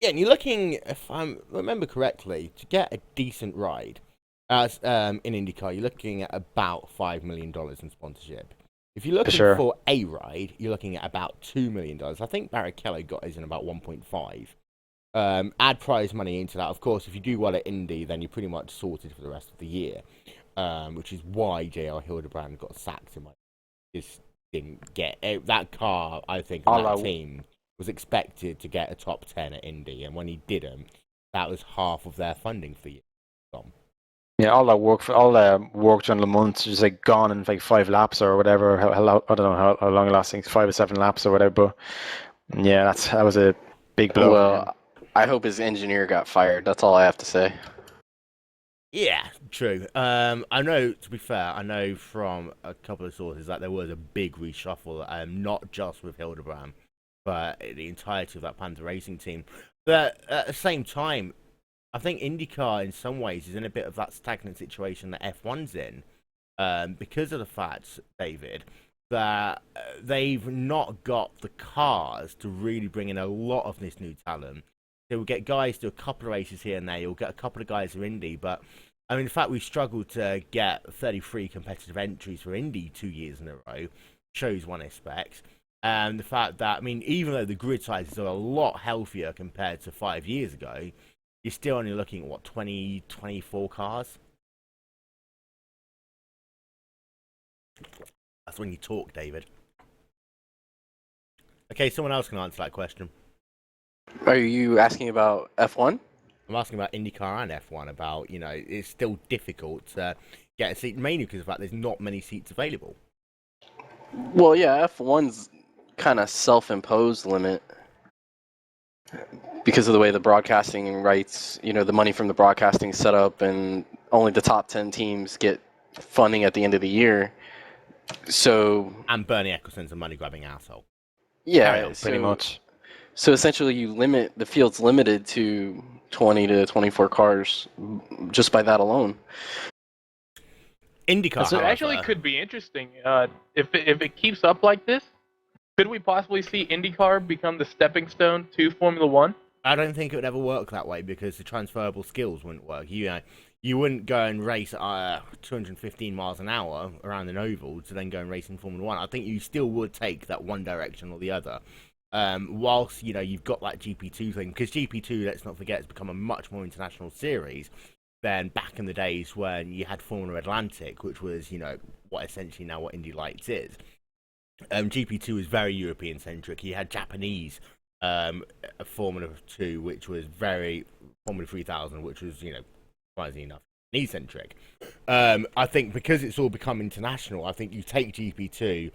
Yeah, and you're looking, if I remember correctly, to get a decent ride as in IndyCar, you're looking at about $5 million in sponsorship. If you're looking for a ride, you're looking at about $2 million. I think Barrichello got his in about 1.5. Add prize money into that. Of course, if you do well at Indy, then you're pretty much sorted for the rest of the year, which is why J.R. Hildebrand got sacked. Just didn't get that car. I think that team was expected to get a top 10 at Indy, and when he didn't, that was half of their funding for the year. Yeah, all that work during Le Mans just like gone in like 5 laps or whatever. I don't know how long it lasting, 5 or 7 laps or whatever. But yeah, that was a big blow. Well, I hope his engineer got fired. That's all I have to say. Yeah, true. I know, to be fair, I know from a couple of sources that there was a big reshuffle, not just with Hildebrand, but the entirety of that Panther Racing team. But at the same time, I think IndyCar, in some ways, is in a bit of that stagnant situation that F1's in, because of the fact, David, that they've not got the cars to really bring in a lot of this new talent. They will get guys to a couple of races here and there. You'll get a couple of guys for Indy, but I mean, the fact we've struggled to get 33 competitive entries for Indy 2 years in a row shows one aspect. And the fact that, I mean, even though the grid sizes are a lot healthier compared to 5 years ago, you're still only looking at, what, 20, 24 cars? That's when you talk, David. Okay, someone else can answer that question. Are you asking about F1? I'm asking about IndyCar and F1, about, it's still difficult to get a seat, mainly because of the fact there's not many seats available. Well, yeah, F1's kind of self-imposed limit because of the way the broadcasting rights, the money from the broadcasting is set up, and only the top 10 teams get funding at the end of the year. So. And Bernie Eccleston's a money-grabbing asshole. Yeah, pretty much. So essentially, the field's limited to 20 to 24 cars just by that alone. IndyCar, so it actually could be interesting. If it keeps up like this, could we possibly see IndyCar become the stepping stone to Formula One? I don't think it would ever work that way, because the transferable skills wouldn't work. You wouldn't go and race 215 miles an hour around an oval to then go and race in Formula One. I think you still would take that one direction or the other. Whilst, you've got that GP2 thing, because GP2, let's not forget, has become a much more international series than back in the days when you had Formula Atlantic, which was, what essentially now what Indy Lights is. GP2 was very European-centric. You had Japanese Formula 2, which was very Formula 3000, which was, surprisingly enough, Japanese-centric. I think because it's all become international, I think you take GP2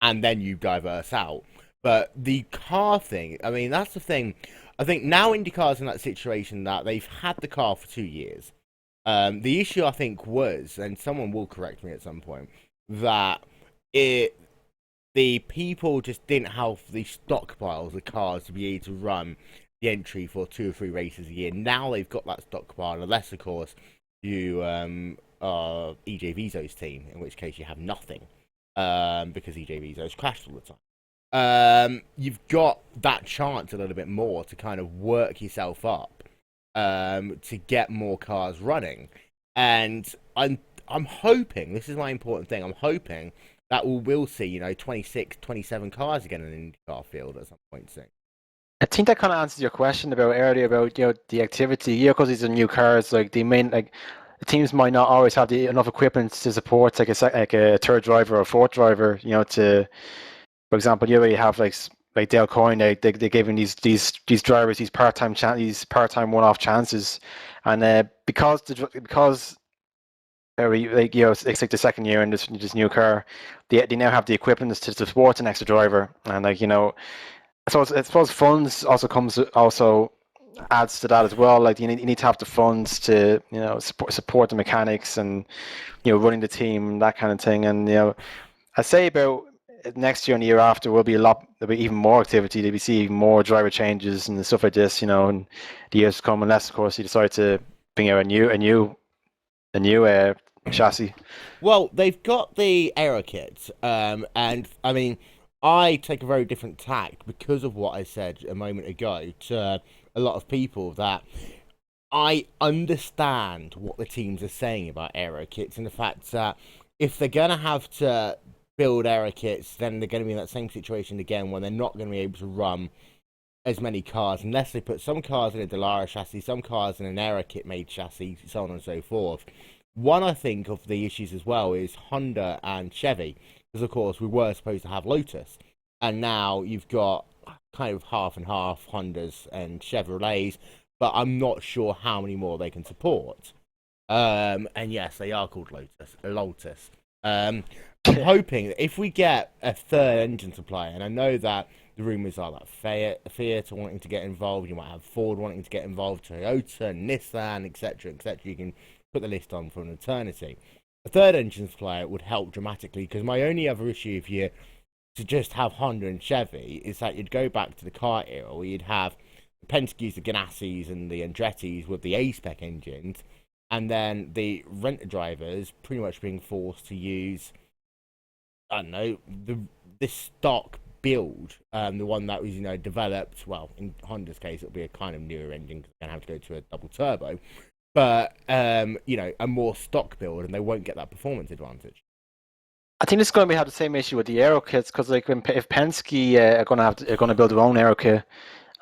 and then you diverse out. But the car thing, I mean, that's the thing. I think now IndyCar's in that situation that they've had the car for 2 years. The issue, I think, was, and someone will correct me at some point, that the people just didn't have the stockpiles of cars to be able to run the entry for 2 or 3 races a year. Now they've got that stockpile, unless, of course, you are EJ Vizo's team, in which case you have nothing, because EJ Vizo's crashed all the time. You've got that chance a little bit more to kind of work yourself up to get more cars running. And I'm hoping, this is my important thing, I'm hoping that we'll see, 26, 27 cars again in the IndyCar field at some point soon. I think that kind of answers your question about earlier about the activity. Because these are new cars, like the teams might not always have enough equipment to support like a third driver or a fourth driver. For example, you have like Dale Coyne, they giving these drivers these part-time one-off chances, and because like it's like the second year in this new car. They now have the equipment to support an extra driver, and like I suppose funds also adds to that as well. Like you need to have the funds to support the mechanics and running the team, that kind of thing. And I say about next year and the year after there'll be even more activity. There'll be see even more driver changes and stuff like this, and the years to come, unless of course you decide to bring out a new chassis. Well, they've got the aero kit, and I mean, I take a very different tack because of what I said a moment ago to a lot of people, that I understand what the teams are saying about aero kits and the fact that if they're going to have to build aero kits, then they're going to be in that same situation again when they're not going to be able to run as many cars unless they put some cars in a Dallara chassis, some cars in an aero kit made chassis, so on and so forth. One, I think, of the issues as well is Honda and Chevy, because of course we were supposed to have Lotus, and now you've got kind of half and half Hondas and Chevrolets, but I'm not sure how many more they can support. And yes, they are called Lotus. I'm hoping that if we get a third engine supplier, and I know that the rumours are that Fiat are wanting to get involved, you might have Ford wanting to get involved, Toyota, Nissan, etc., etc. You can put the list on for an eternity. A third engine supplier would help dramatically, because my only other issue if you to just have Honda and Chevy is that you'd go back to the car era where you'd have the Penske's, the Ganassis and the Andretti's with the A-spec engines, and then the renter drivers pretty much being forced to use, I don't know, this stock build, the one that was developed. Well, in Honda's case, it'll be a kind of newer engine because they're going to have to go to a double turbo, but a more stock build, and they won't get that performance advantage. I think it's going to have the same issue with the aero kits, because like if Penske are going to build their own aero kit,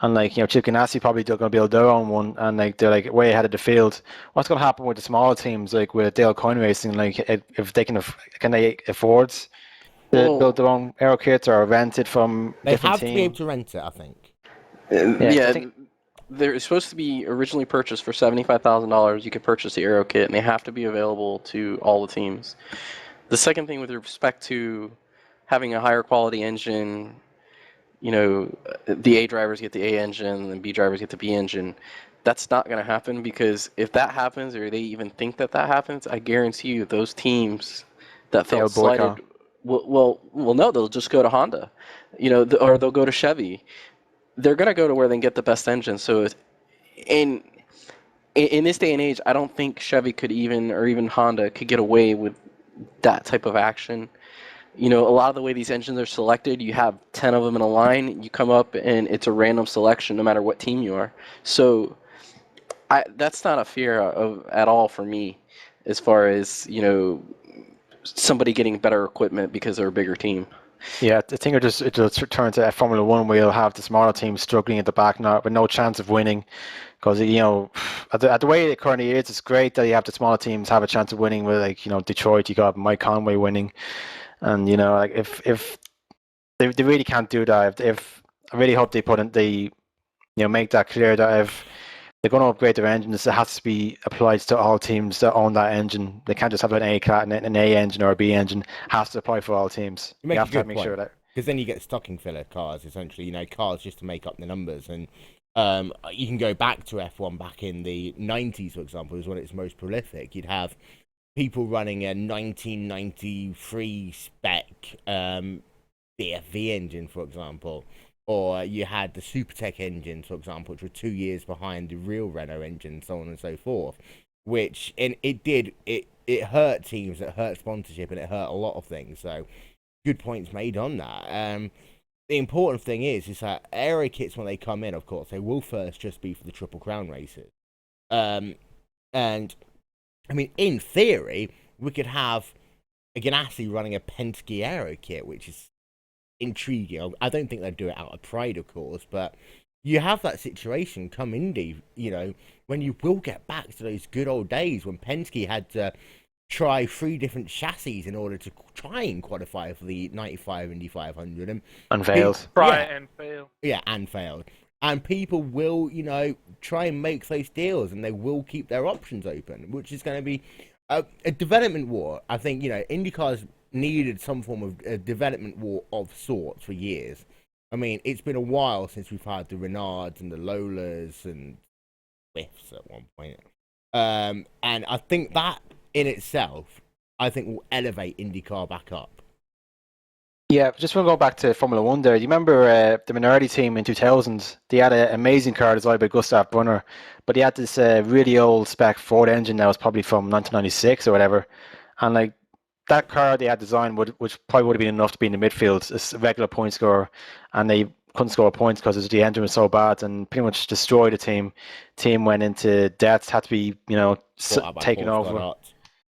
and like Chip Ganassi probably going to build their own one, and like they're like way ahead of the field. What's going to happen with the smaller teams, like with Dale Coyne Racing? Like if they can they afford to build their own aero kits or rent it from they different have team? to be able to rent it, I think. They're supposed to be originally purchased for $75,000. You could purchase the aero kit, and they have to be available to all the teams. The second thing with respect to having a higher quality engine, the A drivers get the A engine and B drivers get the B engine. That's not going to happen, because if that happens, or they even think that happens, I guarantee you those teams that felt slighted, well, no, they'll just go to Honda, or they'll go to Chevy. They're going to go to where they can get the best engine. So in this day and age, I don't think Chevy could even Honda could get away with that type of action. A lot of the way these engines are selected, you have 10 of them in a line, you come up and it's a random selection no matter what team you are. So that's not a fear at all for me, as far as somebody getting better equipment because they're a bigger team. Yeah, I think it'll turn to Formula One, where you'll have the smaller teams struggling at the back now with no chance of winning. Because at the way it currently is, it's great that you have the smaller teams have a chance of winning. With Detroit, you got Mike Conway winning, and like if they really can't do that, if I really hope they make that clear that if they're going to upgrade their engines, it has to be applied to all teams that own that engine. They can't just have an an A engine or a B engine. It has to apply for all teams. You have to make sure that, because then you get stocking filler cars, essentially. Cars just to make up the numbers, and you can go back to F1 back in the 90s, for example, was when it's most prolific. You'd have people running a 1993 spec BFV engine, for example. Or you had the Supertech engines, for example, which were 2 years behind the real Renault engine, so on and so forth. Which, and it hurt teams, it hurt sponsorship, and it hurt a lot of things. So, good points made on that. The important thing is that aero kits, when they come in, of course, they will first just be for the Triple Crown races. And, I mean, in theory, we could have a Ganassi running a Penske aero kit, which is intriguing. I don't think they'd do it out of pride, of course, but you have that situation come Indy, when you will get back to those good old days when Penske had to try 3 different chassis in order to try and qualify for the 95 Indy 500. And failed. And fail. Yeah, and failed. And people will, try and make those deals, and they will keep their options open, which is going to be A development war. I think IndyCar's needed some form of a development war of sorts for years. I mean, it's been a while since we've had the Renards and the Lolas and Swift's at one point. And I think that in itself, I think will elevate IndyCar back up. Yeah, just want to go back to Formula One there. Do you remember the Minardi team in 2000? They had an amazing car designed by Gustav Brunner, but he had this really old spec Ford engine that was probably from 1996 or whatever. And like that car they had designed, which probably would have been enough to be in the midfield, a regular point scorer, and they couldn't score points because the engine was so bad and pretty much destroyed the team. Team went into debt, had to be taken over.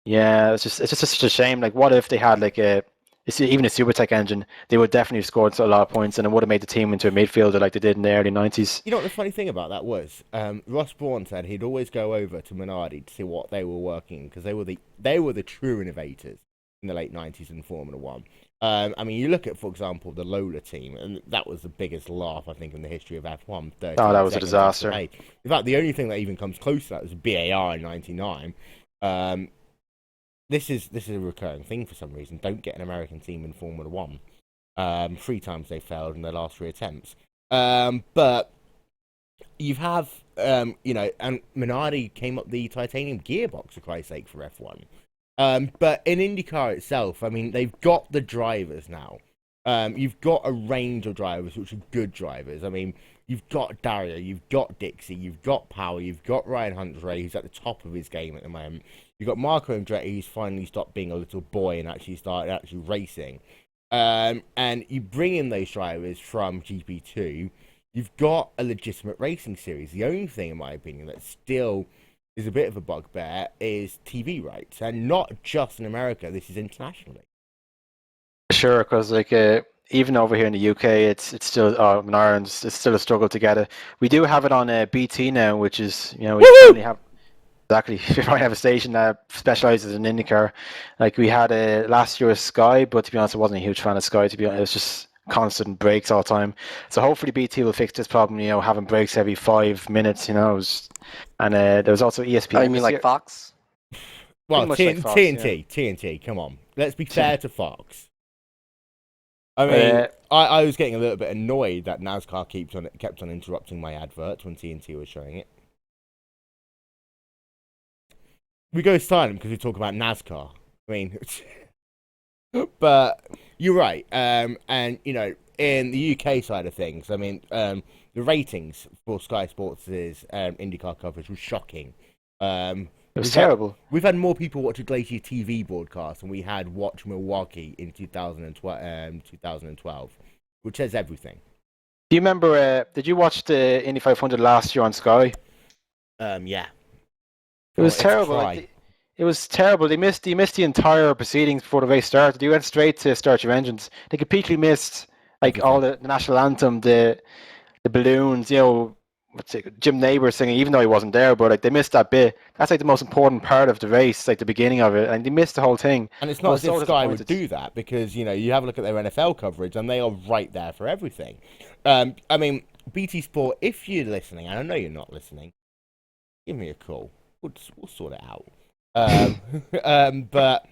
Yeah, it's just such a shame. Like, what if they had like even a Supertech engine? They would definitely have scored a lot of points, and it would have made the team into a midfielder like they did in the early 90s. You know what the funny thing about that was? Ross Brawn said he'd always go over to Minardi to see what they were working, because they were the true innovators in the late 90s in Formula One. I mean, you look at, for example, the Lola team, and that was the biggest laugh, I think, in the history of F1. Oh, that was a disaster. In fact, the only thing that even comes close to that was BAR in '99. This is a recurring thing for some reason. Don't get an American team in Formula One. 3 times they failed in their last 3 attempts. But you have, and Minardi came up the titanium gearbox, for Christ's sake, for F1. But in IndyCar itself, I mean, they've got the drivers now. You've got a range of drivers which are good drivers. I mean, you've got Dario, you've got Dixie, you've got Power, you've got Ryan Hunter-Reay, who's at the top of his game at the moment. You've got Marco Andretti, who's finally stopped being a little boy and actually started racing. And you bring in those drivers from GP2, you've got a legitimate racing series. The only thing, in my opinion, that still is a bit of a bugbear is TV rights. And not just in America, this is internationally. Sure, because like even over here in the UK, it's still in Ireland, it's still a struggle to get it. We do have it on BT now, which is we only have exactly. We might have a station that specializes in IndyCar. Like we had last year with Sky, but to be honest, I wasn't a huge fan of Sky. To be honest, it was just constant breaks all the time. So hopefully BT will fix this problem. Having breaks every 5 minutes. And there was also ESPN. Oh, you mean like Fox? Well, like Fox, TNT. Come on, let's be fair to Fox. I mean, I was getting a little bit annoyed that NASCAR kept on interrupting my adverts when TNT was showing it. We go silent because we talk about NASCAR. I mean, but you're right. And in the UK side of things, I mean, the ratings for Sky Sports' IndyCar coverage was shocking. It was terrible. We've had more people watch a GlacierTV broadcast than we had watch Milwaukee in 2012, which says everything. Do you remember? Did you watch the Indy 500 last year on Sky? Yeah. It was terrible. It was terrible. They missed the entire proceedings before the race started. They went straight to start your engines. They completely missed all the national anthem, the balloons. Jim Neighbour singing, even though he wasn't there, but they missed that bit. That's the most important part of the race, the beginning of it, and they missed the whole thing. And it's not as if Sky would do that, because you have a look at their NFL coverage and they are right there for everything. I mean, BT Sport, if you're listening, and I know you're not listening, give me a call. We'll sort it out. But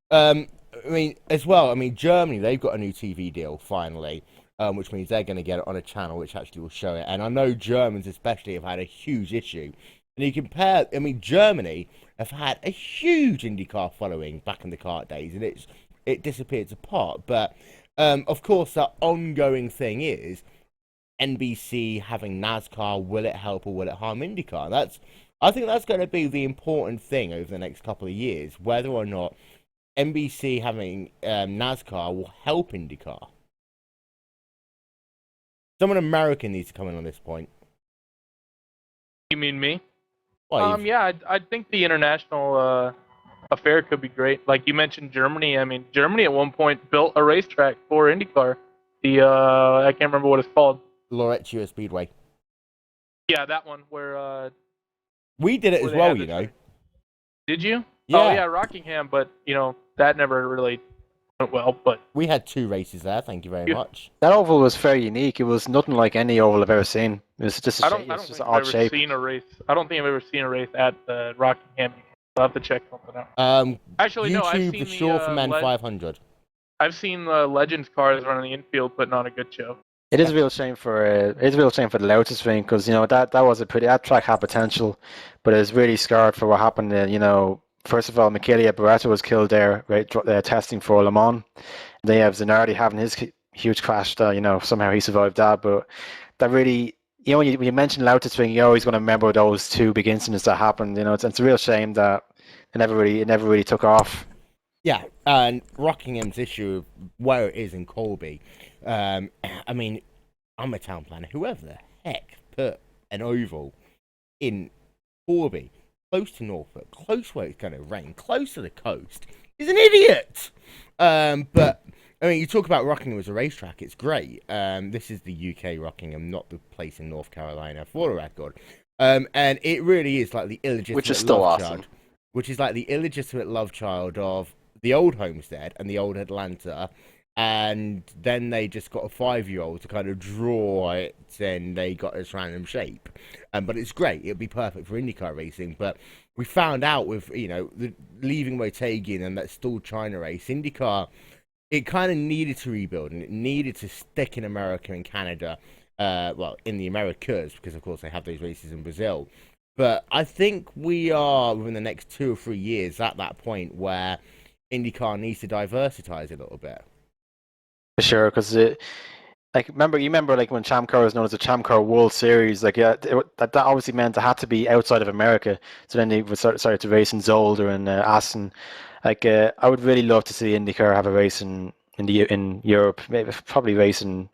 I mean, as well, Germany, they've got a new TV deal finally. Which means they're going to get it on a channel which actually will show it. And I know Germans especially have had a huge issue. And you compare, Germany have had a huge IndyCar following back in the kart days, and it disappears apart. But of course, that ongoing thing is NBC having NASCAR. Will it help or will it harm IndyCar? I think that's going to be the important thing over the next couple of years, whether or not NBC having NASCAR will help IndyCar. Someone American needs to come in on this point. You mean me? Well, yeah, I think the international affair could be great. Like you mentioned Germany. Germany at one point built a racetrack for IndyCar. I can't remember what it's called. Lauretia Speedway. Yeah, that one where... we did it as well, Did you? Yeah. Oh, yeah, Rockingham, but, that never really went well, but... We had 2 races there, thank you very much. That oval was very unique. It was nothing like any oval I've ever seen. It was just an odd shape. I don't think I've ever seen a race at the Rockingham. I'll have to check something out. Actually, no, I've YouTube seen for sure for men the 500. I've seen the Legends cars running the infield putting on a good show. It is a real shame for the Lotus ring, because that was that track had potential, but it's really scarred for what happened. First of all, Michele Beretta was killed there, right, testing for Le Mans. Then you have Zanardi having his huge crash. Somehow he survived that, but that really, when you mention Lotus ring, you're always going to remember those two big incidents that happened. It's a real shame that it never really took off. Yeah, and Rockingham's issue of where it is in Colby. I mean, I'm a town planner. Whoever the heck put an oval in Corby, close to Norfolk, close where it's going to rain, close to the coast, is an idiot. But I mean, you talk about Rockingham as a racetrack. It's great. This is the UK Rockingham, not the place in North Carolina, for the record. And it really is like the illegitimate, which is still love awesome. child, which is like the illegitimate love child of the old Homestead and the old Atlanta, and then they just got a 5-year-old to kind of draw it, and they got this random shape. But it's great. It'd be perfect for IndyCar racing. But we found out with leaving Motagian and that stalled China race, IndyCar, it kind of needed to rebuild, and it needed to stick in America and Canada. Well, in the Americas, because of course they have those races in Brazil. But I think we are within the next 2 or 3 years at that point where IndyCar needs to diversitize a little bit. For sure, because remember when Champ Car was known as the Champ Car World Series, that obviously meant it had to be outside of America. So then they started to race in Zolder and Assen. I would really love to see IndyCar have a race in Europe, maybe probably racing.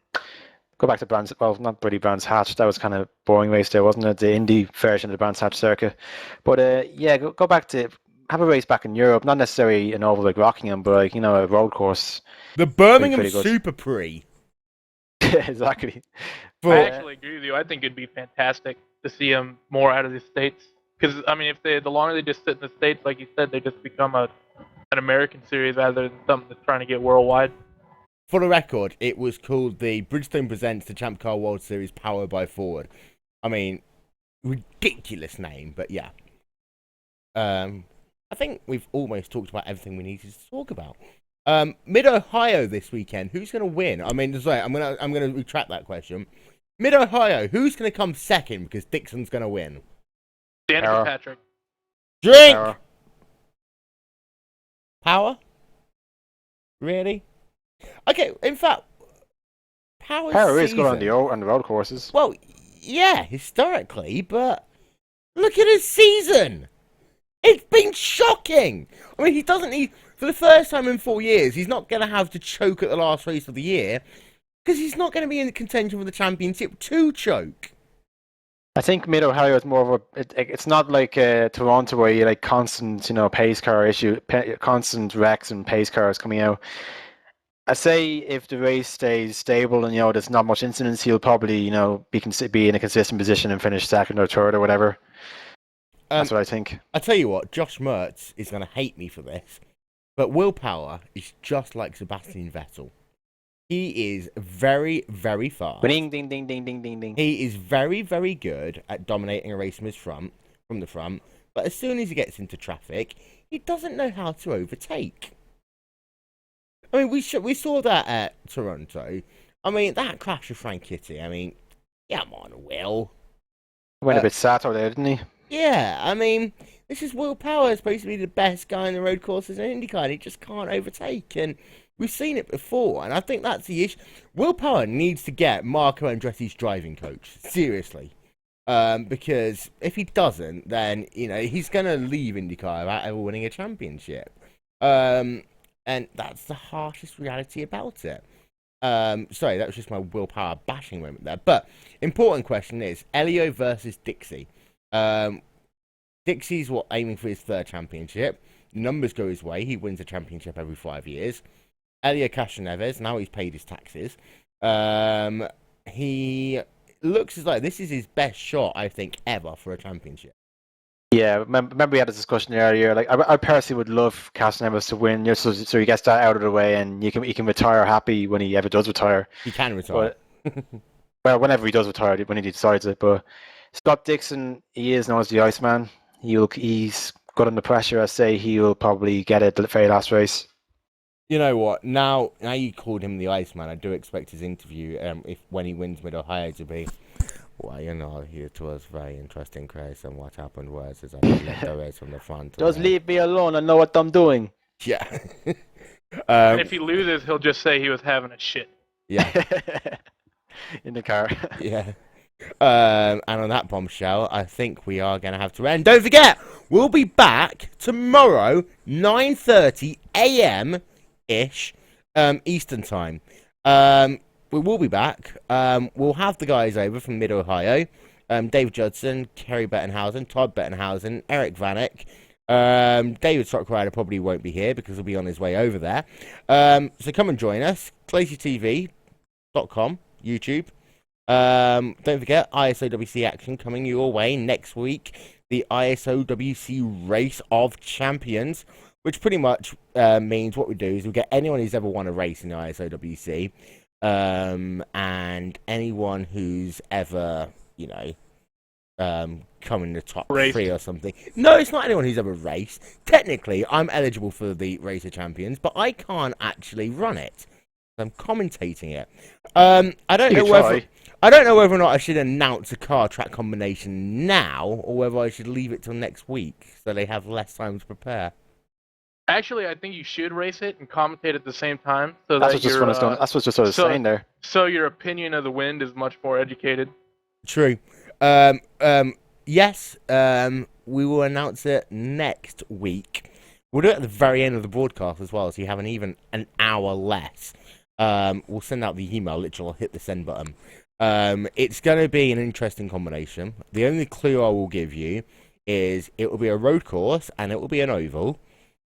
Go back to Brands, well, not really Brands Hatch. That was kind of boring race there, wasn't it? The Indy version of the Brands Hatch circuit. But go back to have a race back in Europe, not necessarily an oval like Rockingham, but a road course. The Birmingham Super Prix. Exactly. I actually agree with you. I think it'd be fantastic to see them more out of the States. Because, I mean, if the longer they just sit in the States, like you said, they just become an American series rather than something that's trying to get worldwide. For the record, it was called the Bridgestone Presents the Champ Car World Series powered by Ford. I mean, ridiculous name, but yeah. I think we've almost talked about everything we needed to talk about. Mid-Ohio this weekend, who's going to win? I mean, sorry, I'm gonna retract that question. Mid-Ohio, who's going to come second because Dixon's going to win? Danica Patrick. Drink! Power? Really? Okay, in fact, Power is good on the road courses. Well, yeah, historically, but look at his season. It's been shocking. I mean, he doesn't need, for the first time in 4 years, he's not going to have to choke at the last race of the year because he's not going to be in the contention for the championship to choke. I think Mid-Ohio is more of it's not like Toronto where you like constant, pace car constant wrecks and pace cars coming out. I say if the race stays stable and there's not much incidents, he'll probably be in a consistent position and finish second or third or whatever. That's what I think. I tell you what, Josh Mertz is going to hate me for this, but Will Power is just like Sebastian Vettel. He is very, very fast. Ding, ding, ding, ding, ding, ding, ding. He is very, very good at dominating a race from the front, but as soon as he gets into traffic, he doesn't know how to overtake. I mean, we saw that at Toronto. I mean, that crash with Frank Kitty. I mean, come on, Will. Went a bit Sato there, didn't he? Yeah, I mean, this is Will Power, supposed to be the best guy in the road courses in IndyCar, and he just can't overtake. And we've seen it before, and I think that's the issue. Will Power needs to get Marco Andretti's driving coach, seriously. Because if he doesn't, then, he's going to leave IndyCar without ever winning a championship. And that's the harshest reality about it. Sorry, that was just my Will Power bashing moment there. But important question is, Elio versus Dixie. Dixie's aiming for his 3rd championship. Numbers go his way. He wins a championship every 5 years. Elio Castroneves, now he's paid his taxes. He looks as though this is his best shot, I think, ever for a championship. Yeah, remember we had a discussion earlier. Like, I personally would love Castroneves to win, so he gets that out of the way, and he can retire happy when he ever does retire. He can retire. But, well, whenever he does retire, when he decides it. But Scott Dixon, he is known as the Iceman. He's good under pressure, I say he will probably get it the very last race. You know what? Now you called him the Iceman. I do expect his interview, if when he wins Mid Ohio, to be. Well, it was very interesting crash, and what happened was I left the race from the front. Just leave me alone. I know what I'm doing. Yeah. And if he loses, he'll just say he was having a shit. Yeah. In the car. Yeah. And on that bombshell, I think we are going to have to end. Don't forget, we'll be back tomorrow, 9:30 a.m. ish, Eastern time. We will be back. We'll have the guys over from Mid Ohio. Dave Judson, Kerry Bettenhausen, Todd Bettenhausen, Eric Vanek. David Stockrider probably won't be here because he'll be on his way over there. So come and join us. GlacierTV.com, YouTube. Don't forget, ISOWC action coming your way next week. The ISOWC Race of Champions, which pretty much means what we do is we get anyone who's ever won a race in the ISOWC, and anyone who's ever, come in the top 3 or something. No, it's not anyone who's ever raced. Technically, I'm eligible for the Race of Champions, but I can't actually run it. I'm commentating it. I don't know whether or not I should announce a car track combination now, or whether I should leave it till next week so they have less time to prepare. Actually, I think you should race it and commentate at the same time, so That's that what just I was saying there. So your opinion of the wind is much more educated. True. Yes. We will announce it next week. We'll do it at the very end of the broadcast as well, so you have an hour less. We'll send out the email. Literally, I'll hit the send button. It's going to be an interesting combination. The only clue I will give you is it will be a road course and it will be an oval.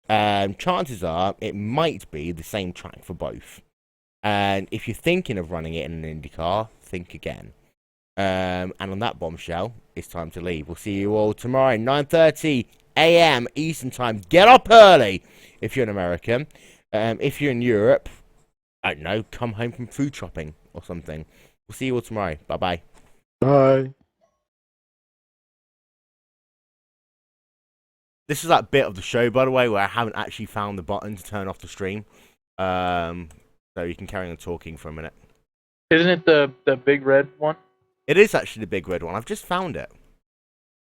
Chances are it might be the same track for both. And if you're thinking of running it in an IndyCar, think again. And on that bombshell, it's time to leave. We'll see you all tomorrow, 9:30 a.m. Eastern Time. Get up early if you're an American. If you're in Europe, I don't know, come home from food shopping or something. We'll see you all tomorrow. Bye-bye. Bye. This is that bit of the show, by the way, where I haven't actually found the button to turn off the stream. So you can carry on talking for a minute. Isn't it the big red one? It is actually the big red one. I've just found it.